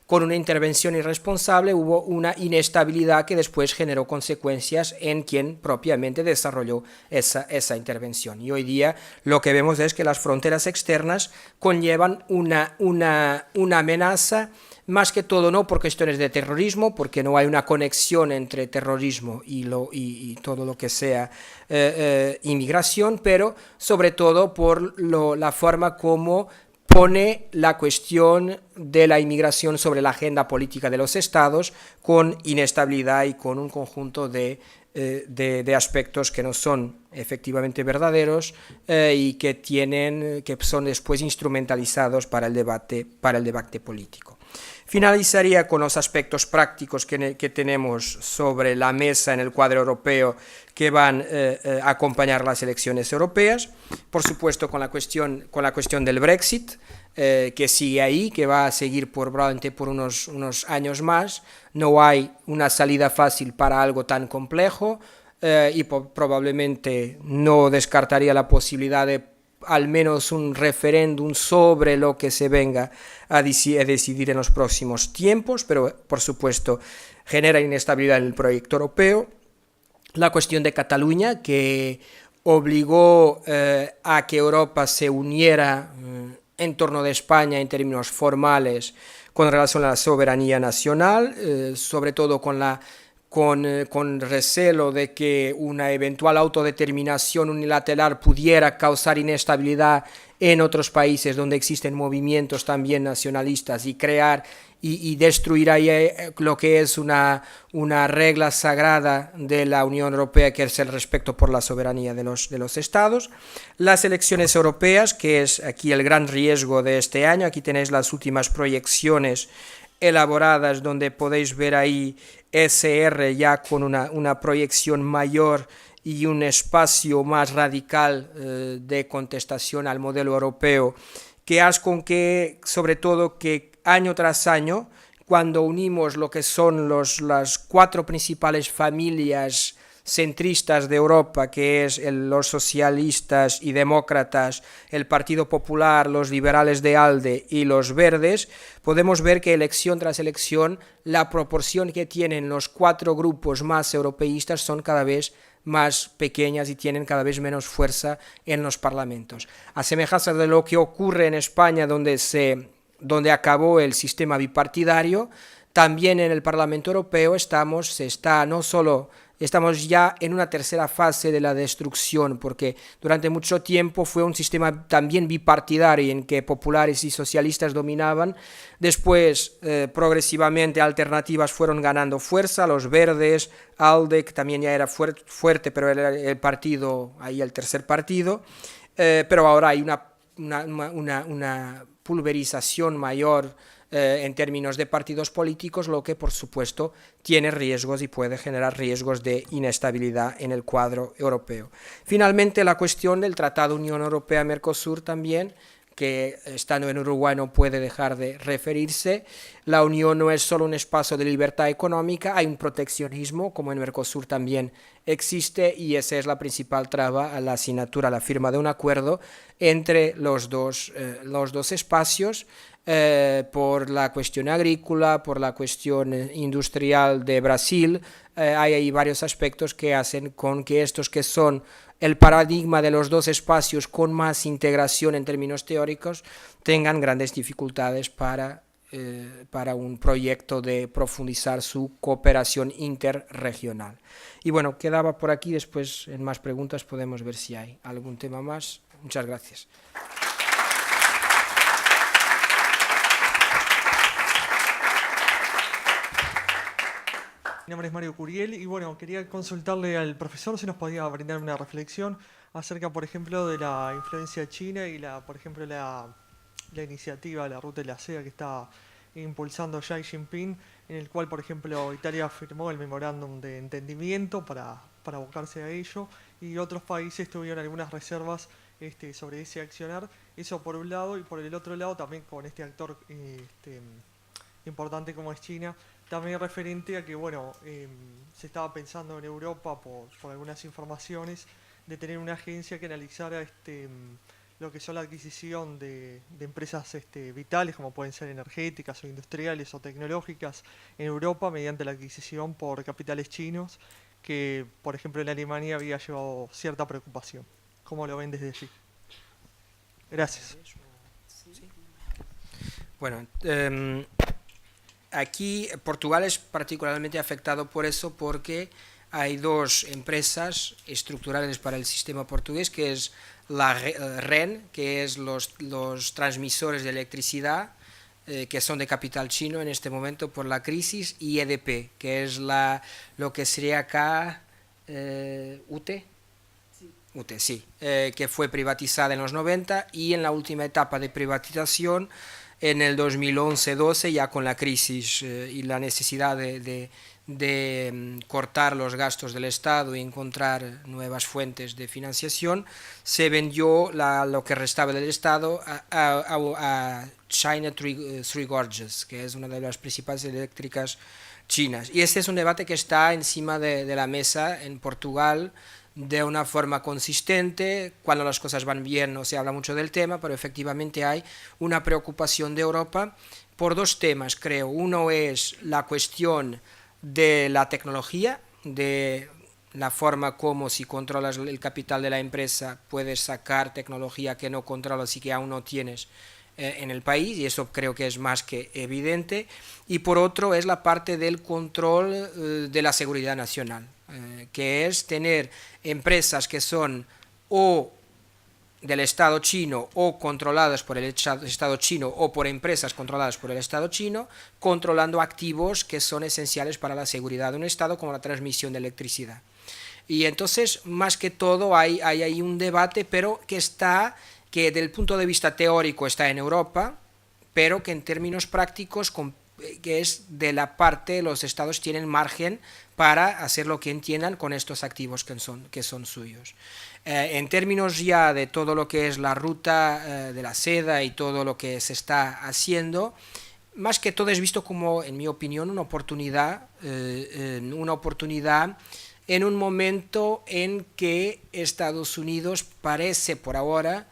con una intervención irresponsable hubo una inestabilidad que después generó consecuencias en quien propiamente desarrolló esa intervención. Y hoy día lo que vemos es que las fronteras externas conllevan una amenaza, más que todo no por cuestiones de terrorismo, porque no hay una conexión entre terrorismo y todo lo que sea inmigración, pero sobre todo por la forma como pone la cuestión de la inmigración sobre la agenda política de los estados, con inestabilidad y con un conjunto de aspectos que no son efectivamente verdaderos y que son después instrumentalizados para el debate político. Finalizaría con los aspectos prácticos que tenemos sobre la mesa en el cuadro europeo que van a acompañar las elecciones europeas. Por supuesto, con la cuestión del Brexit, que sigue ahí, que va a seguir probablemente por unos años más. No hay una salida fácil para algo tan complejo y probablemente no descartaría la posibilidad de al menos un referéndum sobre lo que se venga a decidir en los próximos tiempos, pero por supuesto genera inestabilidad en el proyecto europeo. La cuestión de Cataluña, que obligó a que Europa se uniera en torno de España en términos formales con relación a la soberanía nacional, sobre todo con recelo de que una eventual autodeterminación unilateral pudiera causar inestabilidad en otros países donde existen movimientos también nacionalistas y crear y destruir ahí lo que es una regla sagrada de la Unión Europea, que es el respeto por la soberanía de los estados. Las elecciones europeas, que es aquí el gran riesgo de este año. Aquí tenéis las últimas proyecciones elaboradas, donde podéis ver ahí SR ya con una proyección mayor y un espacio más radical de contestación al modelo europeo, que hace con que, sobre todo, que año tras año, cuando unimos lo que son las cuatro principales familias centristas de Europa, que es los socialistas y demócratas, el Partido Popular, los liberales de ALDE y los verdes, podemos ver que elección tras elección la proporción que tienen los cuatro grupos más europeístas son cada vez más pequeñas y tienen cada vez menos fuerza en los parlamentos. A semejanza de lo que ocurre en España, donde acabó el sistema bipartidario, también en el Parlamento Europeo estamos ya en una tercera fase de la destrucción, porque durante mucho tiempo fue un sistema también bipartidario en que populares y socialistas dominaban. Después, progresivamente, alternativas fueron ganando fuerza, los verdes, ALDE, que también ya era fuerte, pero era el partido, ahí el tercer partido, pero ahora hay una pulverización mayor en términos de partidos políticos, lo que por supuesto tiene riesgos y puede generar riesgos de inestabilidad en el cuadro europeo. Finalmente, la cuestión del Tratado Unión Europea-Mercosur también, que estando en Uruguay no puede dejar de referirse. La Unión no es solo un espacio de libertad económica, hay un proteccionismo, como en Mercosur también existe, y esa es la principal traba a la asignatura, a la firma de un acuerdo entre los dos espacios, por la cuestión agrícola, por la cuestión industrial de Brasil. Hay ahí varios aspectos que hacen con que estos que son el paradigma de los dos espacios con más integración en términos teóricos tengan grandes dificultades para un proyecto de profundizar su cooperación interregional. Y bueno, quedaba por aquí, después en más preguntas podemos ver si hay algún tema más. Muchas gracias. Mi nombre es Mario Curiel y bueno, quería consultarle al profesor si nos podía brindar una reflexión acerca, por ejemplo, de la influencia china y por ejemplo, la iniciativa, la ruta de la seda que está impulsando Xi Jinping, en el cual, por ejemplo, Italia firmó el memorándum de entendimiento para abocarse a ello, y otros países tuvieron algunas reservas sobre ese accionar. Eso por un lado, y por el otro lado también con este actor importante como es China, también referente a que, bueno, se estaba pensando en Europa, por algunas informaciones, de tener una agencia que analizara lo que son la adquisición de empresas vitales, como pueden ser energéticas o industriales o tecnológicas en Europa, mediante la adquisición por capitales chinos, que, por ejemplo, en Alemania había llevado cierta preocupación. ¿Cómo lo ven desde allí? Gracias. Bueno, aquí Portugal es particularmente afectado por eso, porque hay dos empresas estructurales para el sistema portugués, que es la REN, que es los transmisores de electricidad, que son de capital chino en este momento por la crisis, y EDP, que es lo que sería acá UTE, sí, que fue privatizada en los 90 y en la última etapa de privatización en el 2011-12, ya con la crisis y la necesidad de cortar los gastos del Estado y encontrar nuevas fuentes de financiación, se vendió lo que restaba del Estado a China Three Gorges, que es una de las principales eléctricas chinas. Y este es un debate que está encima de la mesa en Portugal de una forma consistente. Cuando las cosas van bien no se habla mucho del tema, pero efectivamente hay una preocupación de Europa por dos temas, creo. Uno es la cuestión de la tecnología, de la forma como, si controlas el capital de la empresa, puedes sacar tecnología que no controlas y que aún no tienes en el país, y eso creo que es más que evidente. Y por otro es la parte del control de la seguridad nacional, que es tener empresas que son o del Estado chino o controladas por el Estado chino o por empresas controladas por el Estado chino, controlando activos que son esenciales para la seguridad de un Estado, como la transmisión de electricidad. Y entonces, más que todo, hay ahí un debate, pero que desde el punto de vista teórico está en Europa, pero que en términos prácticos que es de la parte los estados tienen margen para hacer lo que entiendan con estos activos que son suyos. En términos ya de todo lo que es la ruta de la seda y todo lo que se está haciendo, más que todo es visto como, en mi opinión, una oportunidad en un momento en que Estados Unidos parece por ahora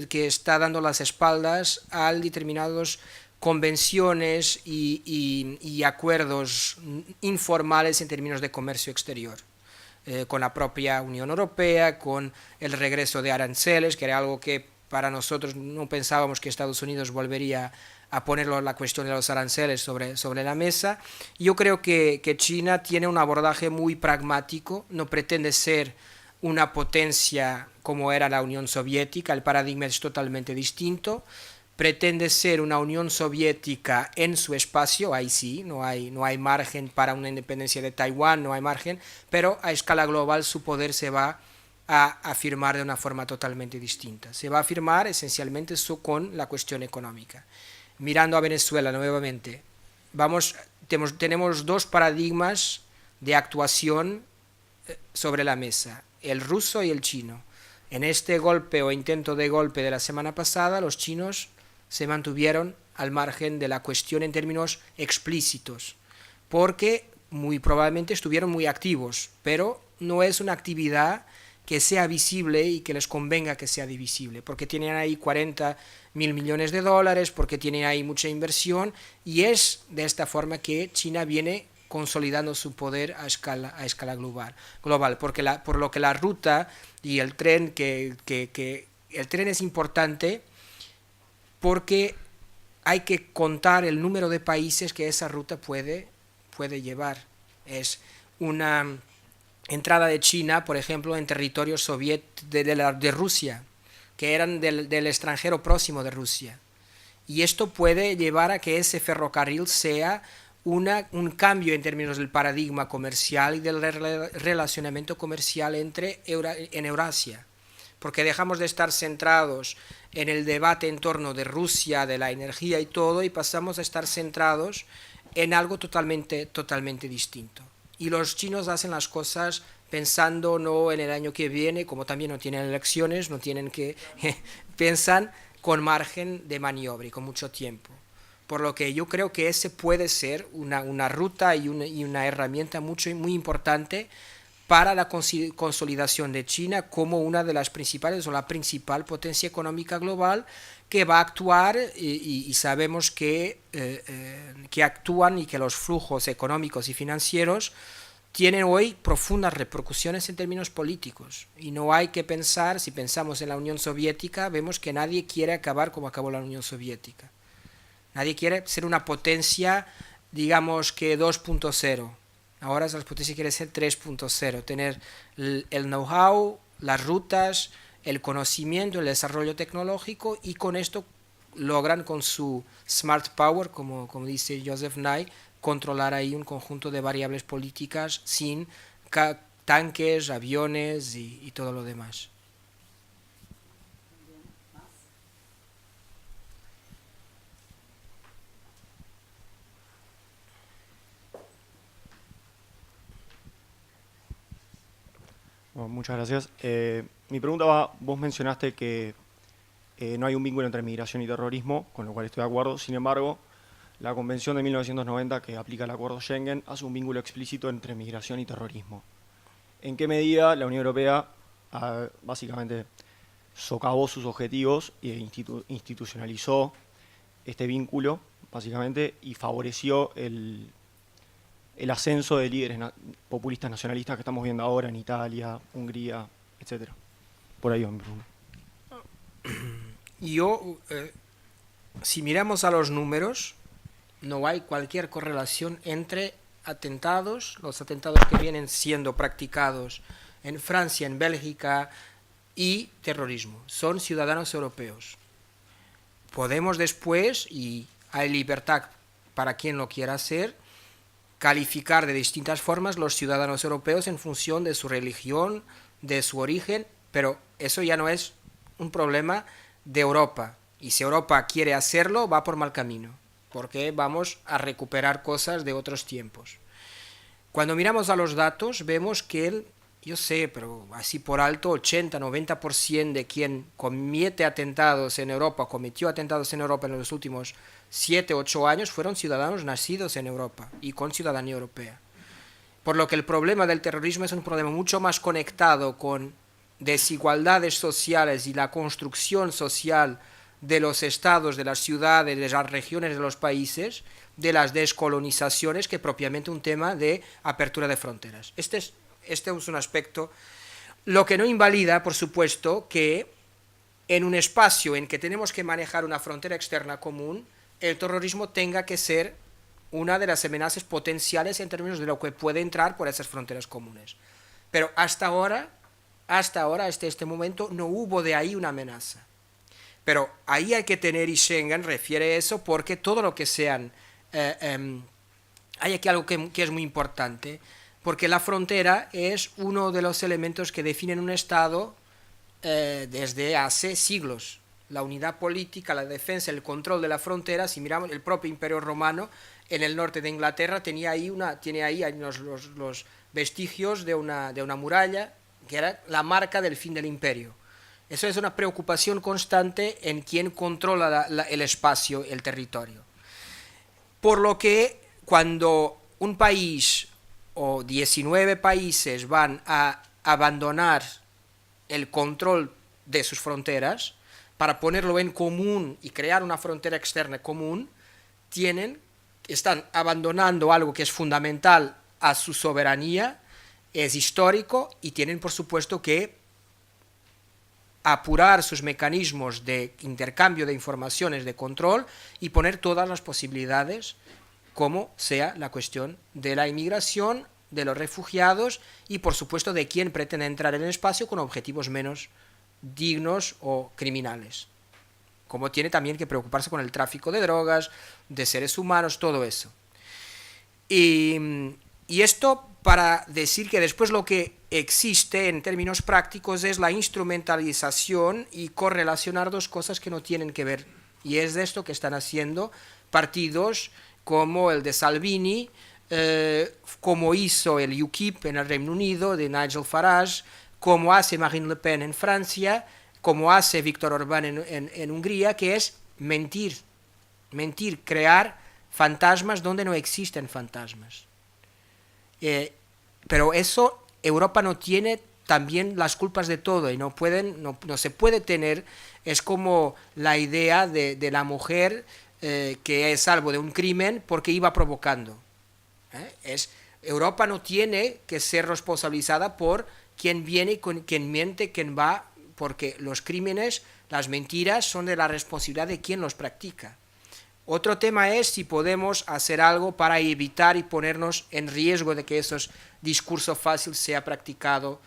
que está dando las espaldas a determinadas convenciones y acuerdos informales en términos de comercio exterior, con la propia Unión Europea, con el regreso de aranceles, que era algo que para nosotros no pensábamos que Estados Unidos volvería a poner la cuestión de los aranceles sobre la mesa. Yo creo que China tiene un abordaje muy pragmático, no pretende ser una potencia como era la Unión Soviética, el paradigma es totalmente distinto, pretende ser una Unión Soviética en su espacio, ahí sí, no hay margen para una independencia de Taiwán, no hay margen, pero a escala global su poder se va a afirmar de una forma totalmente distinta. Se va a afirmar esencialmente con la cuestión económica. Mirando a Venezuela nuevamente, tenemos dos paradigmas de actuación sobre la mesa, el ruso y el chino. En este golpe o intento de golpe de la semana pasada, los chinos se mantuvieron al margen de la cuestión en términos explícitos, porque muy probablemente estuvieron muy activos, pero no es una actividad que sea visible y que les convenga que sea visible, porque tienen ahí 40.000 millones de dólares, porque tienen ahí mucha inversión, y es de esta forma que China viene consolidando su poder a escala global, porque por lo que la ruta y el tren, el tren es importante porque hay que contar el número de países que esa ruta puede llevar. Es una entrada de China, por ejemplo, en territorios de Rusia, que eran del extranjero próximo de Rusia. Y esto puede llevar a que ese ferrocarril sea un cambio en términos del paradigma comercial y del relacionamiento comercial en Eurasia, porque dejamos de estar centrados en el debate en torno de Rusia, de la energía y todo, y pasamos a estar centrados en algo totalmente distinto. Y los chinos hacen las cosas pensando no en el año que viene, como también no tienen elecciones, no tienen que piensan con margen de maniobra y con mucho tiempo. Por lo que yo creo que ese puede ser una ruta y una herramienta muy importante para la consolidación de China como una de las principales o la principal potencia económica global que va a actuar y sabemos que actúan y que los flujos económicos y financieros tienen hoy profundas repercusiones en términos políticos y no hay que pensar, si pensamos en la Unión Soviética, vemos que nadie quiere acabar como acabó la Unión Soviética. Nadie quiere ser una potencia, digamos que 2.0. Ahora la potencia quiere ser 3.0, tener el know-how, las rutas, el conocimiento, el desarrollo tecnológico, y con esto logran con su smart power, como dice Joseph Nye, controlar ahí un conjunto de variables políticas sin tanques, aviones y todo lo demás. Bueno, muchas gracias. Mi pregunta va, vos mencionaste que no hay un vínculo entre migración y terrorismo, con lo cual estoy de acuerdo. Sin embargo, la Convención de 1990, que aplica el Acuerdo Schengen, hace un vínculo explícito entre migración y terrorismo. ¿En qué medida la Unión Europea básicamente socavó sus objetivos e institucionalizó este vínculo, básicamente, y favoreció el ascenso de líderes populistas nacionalistas que estamos viendo ahora en Italia, Hungría, etcétera? Por ahí va mi pregunta. Si miramos a los números, no hay cualquier correlación entre los atentados que vienen siendo practicados en Francia, en Bélgica, y terrorismo. Son ciudadanos europeos. Podemos después, y hay libertad para quien lo quiera hacer, calificar de distintas formas los ciudadanos europeos en función de su religión, de su origen, pero eso ya no es un problema de Europa. Y si Europa quiere hacerlo, va por mal camino. porque vamos a recuperar cosas de otros tiempos. Cuando miramos a los datos, vemos que yo sé, pero así por alto, 80-90% de quien cometió atentados en Europa en los últimos 7-8 años fueron ciudadanos nacidos en Europa y con ciudadanía europea. Por lo que el problema del terrorismo es un problema mucho más conectado con desigualdades sociales y la construcción social de los estados, de las ciudades, de las regiones, de los países, de las descolonizaciones, que propiamente un tema de apertura de fronteras. Este es un aspecto, lo que no invalida, por supuesto, que en un espacio en que tenemos que manejar una frontera externa común, el terrorismo tenga que ser una de las amenazas potenciales en términos de lo que puede entrar por esas fronteras comunes. Pero hasta ahora, este momento, no hubo de ahí una amenaza. Pero ahí hay que tener, y Schengen refiere eso, porque todo lo que sean... hay aquí algo que es muy importante, porque la frontera es uno de los elementos que definen un Estado desde hace siglos. La unidad política, la defensa, el control de la frontera, si miramos el propio Imperio Romano, en el norte de Inglaterra tiene ahí los vestigios de una muralla, que era la marca del fin del imperio. Eso es una preocupación constante en quien controla el espacio, el territorio. Por lo que cuando un país o 19 países van a abandonar el control de sus fronteras para ponerlo en común y crear una frontera externa común, están abandonando algo que es fundamental a su soberanía, es histórico, y tienen por supuesto que apurar sus mecanismos de intercambio de informaciones, de control, y poner todas las posibilidades, como sea la cuestión de la inmigración, de los refugiados y por supuesto de quien pretende entrar en el espacio con objetivos menos dignos o criminales. Como tiene también que preocuparse con el tráfico de drogas, de seres humanos, todo eso. Y esto para decir que después lo que existe en términos prácticos es la instrumentalización y correlacionar dos cosas que no tienen que ver. Y es de esto que están haciendo partidos como el de Salvini, como hizo el UKIP en el Reino Unido, de Nigel Farage, como hace Marine Le Pen en Francia, como hace Viktor Orbán en Hungría, que es mentir, crear fantasmas donde no existen fantasmas. Pero eso, Europa no tiene también las culpas de todo, y no se puede tener, es como la idea de la mujer que es salvo de un crimen porque iba provocando. Europa no tiene que ser responsabilizada por quien viene, quien miente, quien va, porque los crímenes, las mentiras son de la responsabilidad de quien los practica. Otro tema es si podemos hacer algo para evitar y ponernos en riesgo de que esos discurso fácil sea practicado.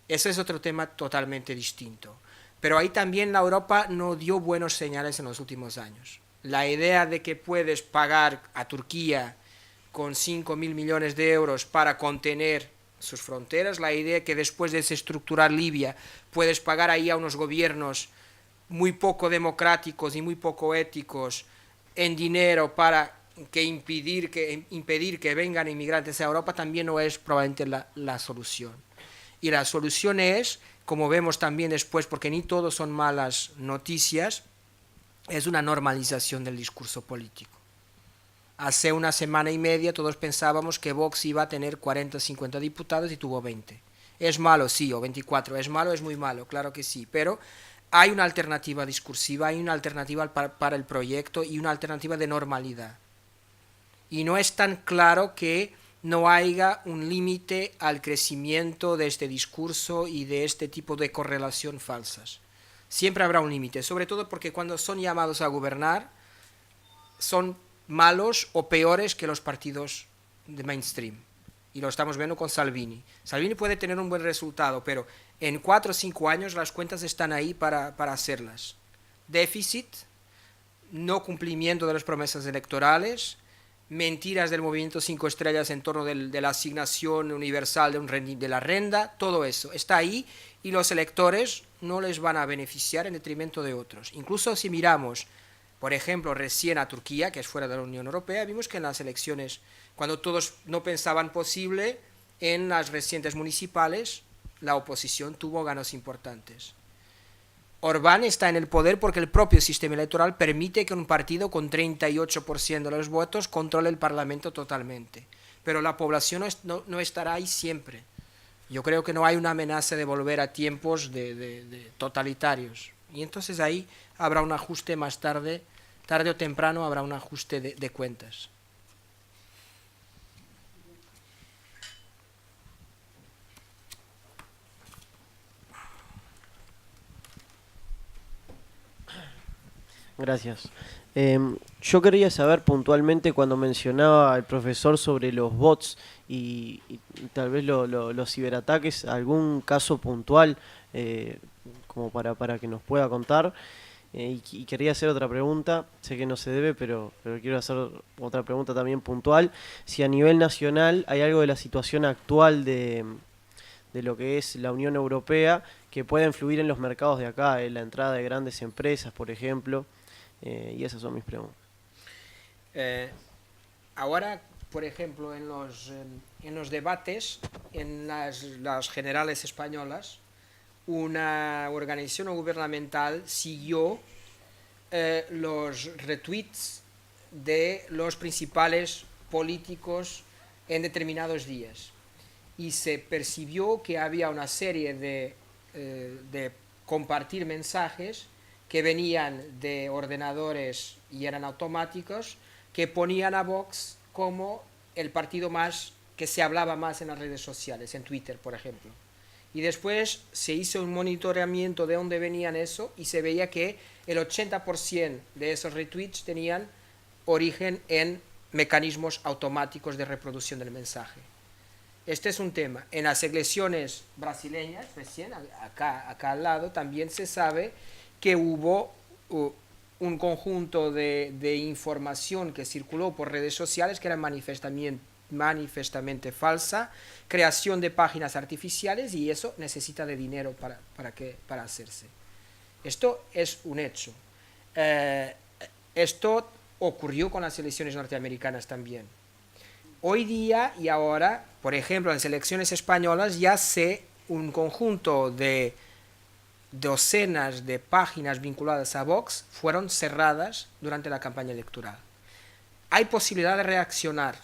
Ese es otro tema totalmente distinto. Pero ahí también la Europa no dio buenos señales en los últimos años. La idea de que puedes pagar a Turquía con 5.000 millones de euros para contener sus fronteras, la idea que después de desestructurar Libia puedes pagar ahí a unos gobiernos muy poco democráticos y muy poco éticos en dinero para impedir que vengan inmigrantes a Europa, también no es probablemente la solución. Y la solución es, como vemos también después, porque ni todo son malas noticias, es una normalización del discurso político. Hace una semana y media todos pensábamos que Vox iba a tener 40-50 diputados y tuvo 20. ¿Es malo? Sí, o 24. ¿Es malo? Es muy malo, claro que sí, pero hay una alternativa discursiva, hay una alternativa para el proyecto y una alternativa de normalidad. Y no es tan claro que no haya un límite al crecimiento de este discurso y de este tipo de correlación falsas. Siempre habrá un límite, sobre todo porque cuando son llamados a gobernar son malos o peores que los partidos de mainstream. Y lo estamos viendo con Salvini. Salvini puede tener un buen resultado, pero en 4 o 5 años las cuentas están ahí para hacerlas. Déficit, no cumplimiento de las promesas electorales, mentiras del movimiento 5 estrellas en torno de la asignación universal de la renta, todo eso está ahí y los electores no les van a beneficiar en detrimento de otros. Incluso si miramos, Por ejemplo, recién a Turquía, que es fuera de la Unión Europea, vimos que en las elecciones, cuando todos no pensaban posible, en las recientes municipales, la oposición tuvo ganos importantes. Orbán está en el poder porque el propio sistema electoral permite que un partido con 38% de los votos controle el Parlamento totalmente. Pero la población no estará ahí siempre. Yo creo que no hay una amenaza de volver a tiempos de totalitarios. Y entonces ahí habrá un ajuste más tarde o temprano habrá un ajuste de cuentas. Gracias. Yo quería saber puntualmente cuando mencionaba el profesor sobre los bots y tal vez los ciberataques, algún caso puntual como para que nos pueda contar. Y quería hacer otra pregunta, sé que no se debe, pero quiero hacer otra pregunta también puntual. Si a nivel nacional hay algo de la situación actual de lo que es la Unión Europea que pueda influir en los mercados de acá, en la entrada de grandes empresas, por ejemplo. Y esas son mis preguntas. Ahora, por ejemplo, en los debates, en las generales españolas, una organización no gubernamental siguió los retweets de los principales políticos en determinados días y se percibió que había una serie de compartir mensajes que venían de ordenadores y eran automáticos, que ponían a Vox como el partido más que se hablaba más en las redes sociales, en Twitter, por ejemplo. Y después se hizo un monitoreamiento de dónde venían eso y se veía que el 80% de esos retweets tenían origen en mecanismos automáticos de reproducción del mensaje. Este es un tema. En las elecciones brasileñas, recién, acá al lado, también se sabe que hubo un conjunto de información que circuló por redes sociales que era manifestamente falsa, creación de páginas artificiales, y eso necesita de dinero para hacerse. Esto es un hecho. Esto ocurrió con las elecciones norteamericanas también. Hoy día y ahora, por ejemplo, en las elecciones españolas ya un conjunto de docenas de páginas vinculadas a Vox fueron cerradas durante la campaña electoral. Hay posibilidad de reaccionar,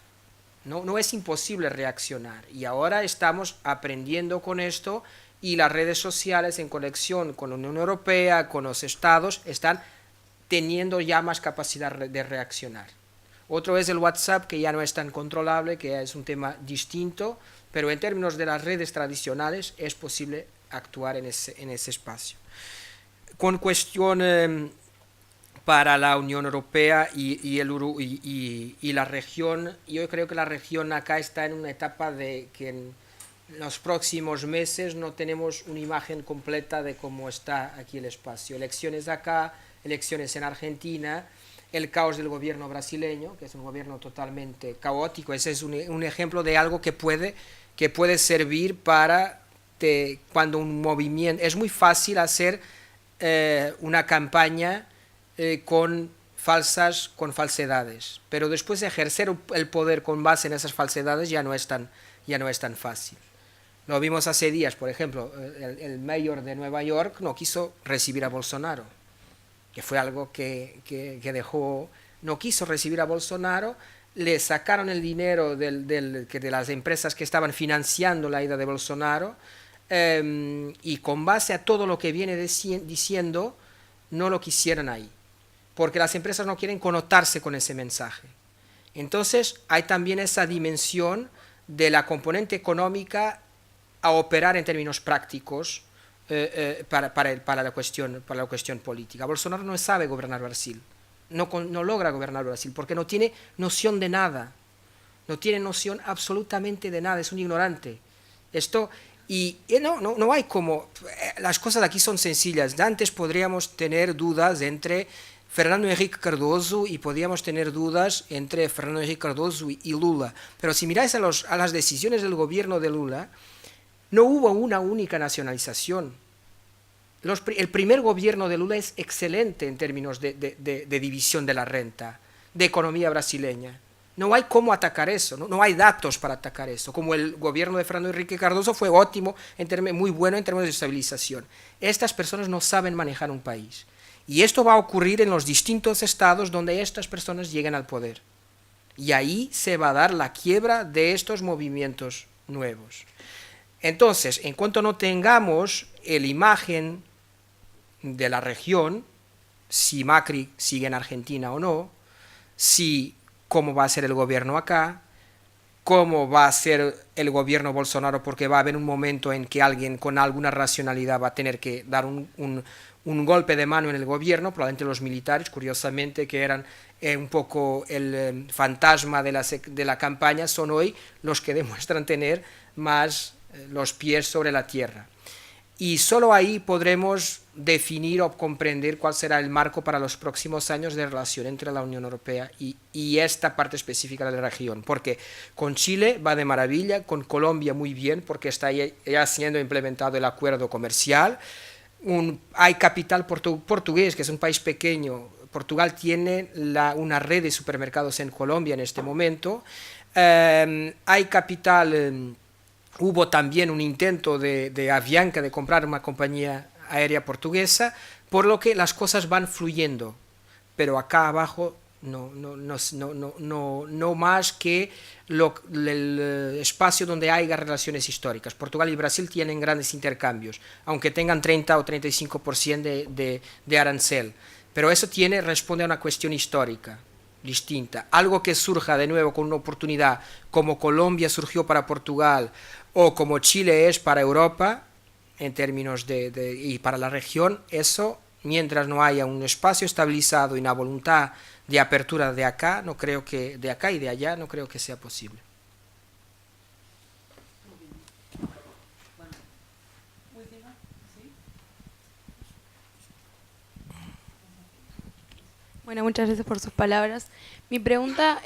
no es imposible reaccionar, y ahora estamos aprendiendo con esto, y las redes sociales en conexión con la Unión Europea, con los estados, están teniendo ya más capacidad de reaccionar. Otro es el WhatsApp, que ya no es tan controlable, que es un tema distinto, pero en términos de las redes tradicionales es posible actuar en ese espacio. Con cuestión para la Unión Europea y la región, yo creo que la región acá está en una etapa de que en los próximos meses no tenemos una imagen completa de cómo está aquí el espacio. Elecciones acá, elecciones en Argentina, el caos del gobierno brasileño, que es un gobierno totalmente caótico. Ese es un ejemplo de algo que puede servir para cuando un movimiento... Es muy fácil hacer una campaña con falsedades, pero después de ejercer el poder con base en esas falsedades ya no es tan fácil. Lo vimos hace días, por ejemplo, el mayor de Nueva York no quiso recibir a Bolsonaro, que fue algo que dejó... No quiso recibir a Bolsonaro, le sacaron el dinero de las empresas que estaban financiando la ida de Bolsonaro, y con base a todo lo que viene diciendo, no lo quisieron ahí, porque las empresas no quieren connotarse con ese mensaje. Entonces hay también esa dimensión de la componente económica a operar en términos prácticos para la cuestión política. Bolsonaro no sabe gobernar Brasil, no logra gobernar Brasil, porque no tiene noción de nada, no tiene noción absolutamente de nada, es un ignorante. No hay como... Las cosas aquí son sencillas. Antes podríamos tener dudas entre Fernando Henrique Cardoso y podríamos tener dudas entre Fernando Henrique Cardoso y Lula. Pero si miráis a las decisiones del gobierno de Lula, no hubo una única nacionalización. El primer gobierno de Lula es excelente en términos de división de la renta, de economía brasileña. No hay cómo atacar eso, no hay datos para atacar eso, como el gobierno de Fernando Henrique Cardoso fue óptimo, muy bueno en términos de estabilización. Estas personas no saben manejar un país. Y esto va a ocurrir en los distintos estados donde estas personas lleguen al poder. Y ahí se va a dar la quiebra de estos movimientos nuevos. Entonces, en cuanto no tengamos la imagen de la región, si Macri sigue en Argentina o no, cómo va a ser el gobierno acá, cómo va a ser el gobierno Bolsonaro, porque va a haber un momento en que alguien con alguna racionalidad va a tener que dar un golpe de mano en el gobierno, probablemente los militares, curiosamente, que eran un poco el fantasma de la campaña, son hoy los que demuestran tener más los pies sobre la tierra. Y solo ahí podremos definir o comprender cuál será el marco para los próximos años de relación entre la Unión Europea y esta parte específica de la región, porque con Chile va de maravilla, con Colombia muy bien, porque está ya siendo implementado el acuerdo comercial, hay capital portugués, que es un país pequeño. Portugal tiene una red de supermercados en Colombia en este momento, hay capital. Hubo también un intento de Avianca de comprar una compañía aérea portuguesa, por lo que las cosas van fluyendo, pero acá abajo no más que el espacio donde haya relaciones históricas. Portugal y Brasil tienen grandes intercambios, aunque tengan 30 o 35% de arancel, pero eso responde a una cuestión histórica distinta. Algo que surja de nuevo con una oportunidad, como Colombia surgió para Portugal, o como Chile es para Europa, en términos y para la región, eso, mientras no haya un espacio estabilizado y una voluntad de apertura de acá, no creo que, de acá y de allá, no creo que sea posible. Bueno, muchas gracias por sus palabras. Mi pregunta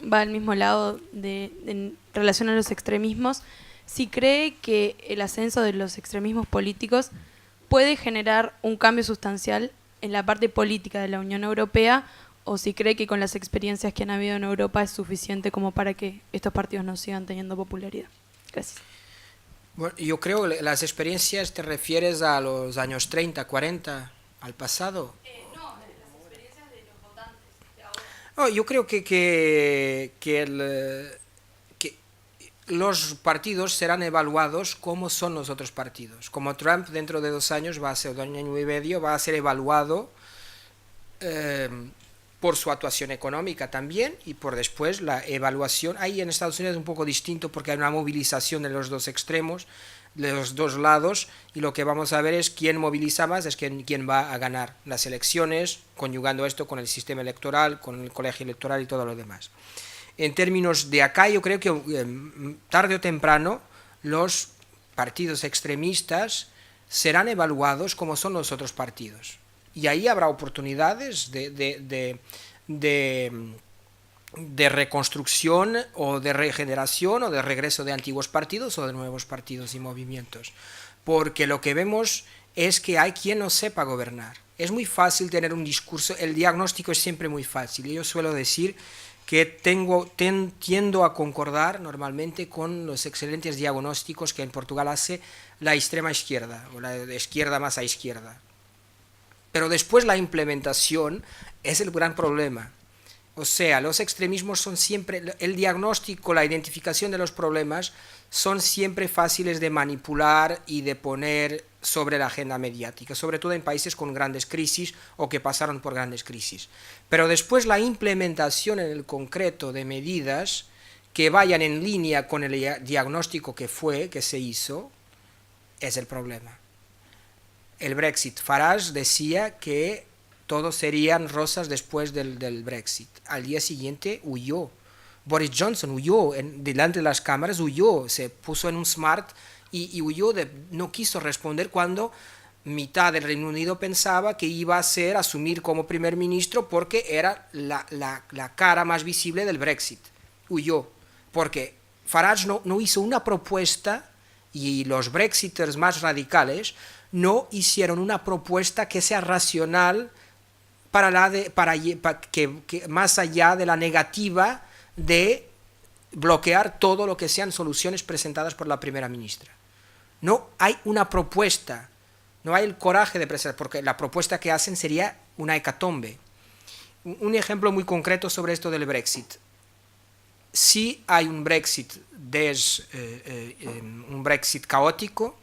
va al mismo lado en relación a los extremismos. Si cree que el ascenso de los extremismos políticos puede generar un cambio sustancial en la parte política de la Unión Europea, o si cree que con las experiencias que han habido en Europa es suficiente como para que estos partidos no sigan teniendo popularidad. Gracias. Bueno, yo creo que las experiencias te refieres a los años 30, 40, al pasado. No, yo creo que los partidos serán evaluados como son los otros partidos. Como Trump dentro de 2 años, va a ser 2 años y medio, va a ser evaluado por su actuación económica también, y por después la evaluación. Ahí en Estados Unidos es un poco distinto porque hay una movilización de los dos extremos, de los dos lados, y lo que vamos a ver es quién moviliza más, es quién va a ganar las elecciones, conjugando esto con el sistema electoral, con el colegio electoral y todo lo demás. En términos de acá, yo creo que tarde o temprano los partidos extremistas serán evaluados como son los otros partidos, y ahí habrá oportunidades de reconstrucción o de regeneración o de regreso de antiguos partidos o de nuevos partidos y movimientos, porque lo que vemos es que hay quien no sepa gobernar. Es muy fácil tener un discurso, el diagnóstico es siempre muy fácil, y yo suelo decir que tiendo a concordar normalmente con los excelentes diagnósticos que en Portugal hace la extrema izquierda o la izquierda más a izquierda, pero después la implementación es el gran problema. O sea, los extremismos son siempre, el diagnóstico, la identificación de los problemas son siempre fáciles de manipular y de poner sobre la agenda mediática, sobre todo en países con grandes crisis o que pasaron por grandes crisis. Pero después la implementación en el concreto de medidas que vayan en línea con el diagnóstico que se hizo, es el problema. El Brexit, Farage decía que todos serían rosas después del Brexit. Al día siguiente huyó. Boris Johnson huyó, delante de las cámaras huyó, se puso en un smart y huyó, no quiso responder cuando mitad del Reino Unido pensaba que iba a asumir como primer ministro porque era la cara más visible del Brexit. Huyó, porque Farage no hizo una propuesta, y los brexiters más radicales no hicieron una propuesta que sea racional que más allá de la negativa de bloquear todo lo que sean soluciones presentadas por la primera ministra. No hay una propuesta, no hay el coraje de presentar, porque la propuesta que hacen sería una hecatombe. Un ejemplo muy concreto sobre esto del Brexit. Si hay un Brexit, un Brexit caótico,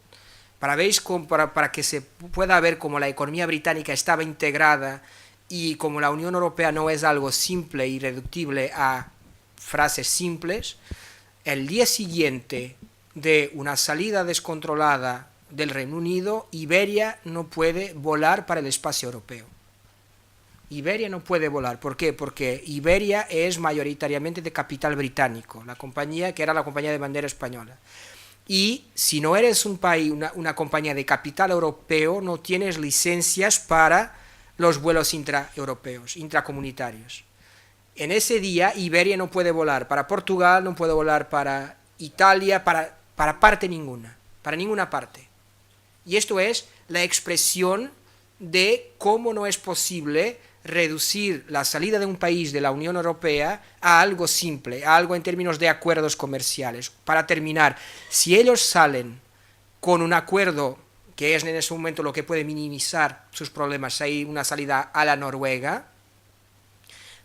para que se pueda ver cómo la economía británica estaba integrada y como la Unión Europea no es algo simple y reductible a frases simples, el día siguiente de una salida descontrolada del Reino Unido, Iberia no puede volar para el espacio europeo. Iberia no puede volar. ¿Por qué? Porque Iberia es mayoritariamente de capital británico, la compañía que era la compañía de bandera española. Y si no eres un país, una compañía de capital europeo, no tienes licencias para los vuelos intraeuropeos, intracomunitarios. En ese día Iberia no puede volar para Portugal, no puede volar para Italia, para parte ninguna, para ninguna parte. Y esto es la expresión de cómo no es posible reducir la salida de un país de la Unión Europea a algo simple, a algo en términos de acuerdos comerciales. Para terminar, si ellos salen con un acuerdo que es en ese momento lo que puede minimizar sus problemas, hay una salida a la Noruega,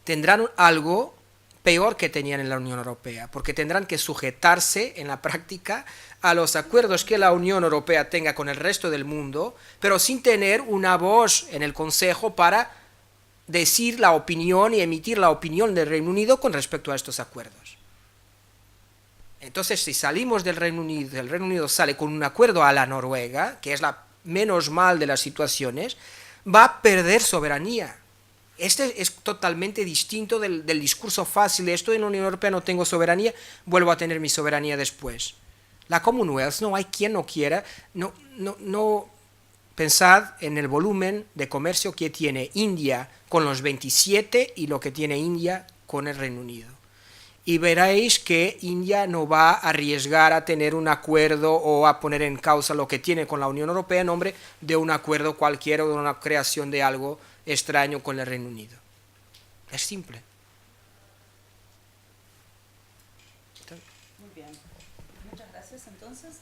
tendrán algo peor que tenían en la Unión Europea, porque tendrán que sujetarse en la práctica a los acuerdos que la Unión Europea tenga con el resto del mundo, pero sin tener una voz en el Consejo para decir la opinión y emitir la opinión del Reino Unido con respecto a estos acuerdos. Entonces, si salimos del Reino Unido, el Reino Unido sale con un acuerdo a la Noruega, que es la menos mal de las situaciones, va a perder soberanía. Este es totalmente distinto del discurso fácil, estoy en la Unión Europea, no tengo soberanía, vuelvo a tener mi soberanía después. La Commonwealth, no hay quien no quiera, no pensad en el volumen de comercio que tiene India con los 27 y lo que tiene India con el Reino Unido. Y veréis que India no va a arriesgar a tener un acuerdo o a poner en causa lo que tiene con la Unión Europea en nombre de un acuerdo cualquiera o de una creación de algo extraño con el Reino Unido. Es simple. Muy bien. Muchas gracias entonces.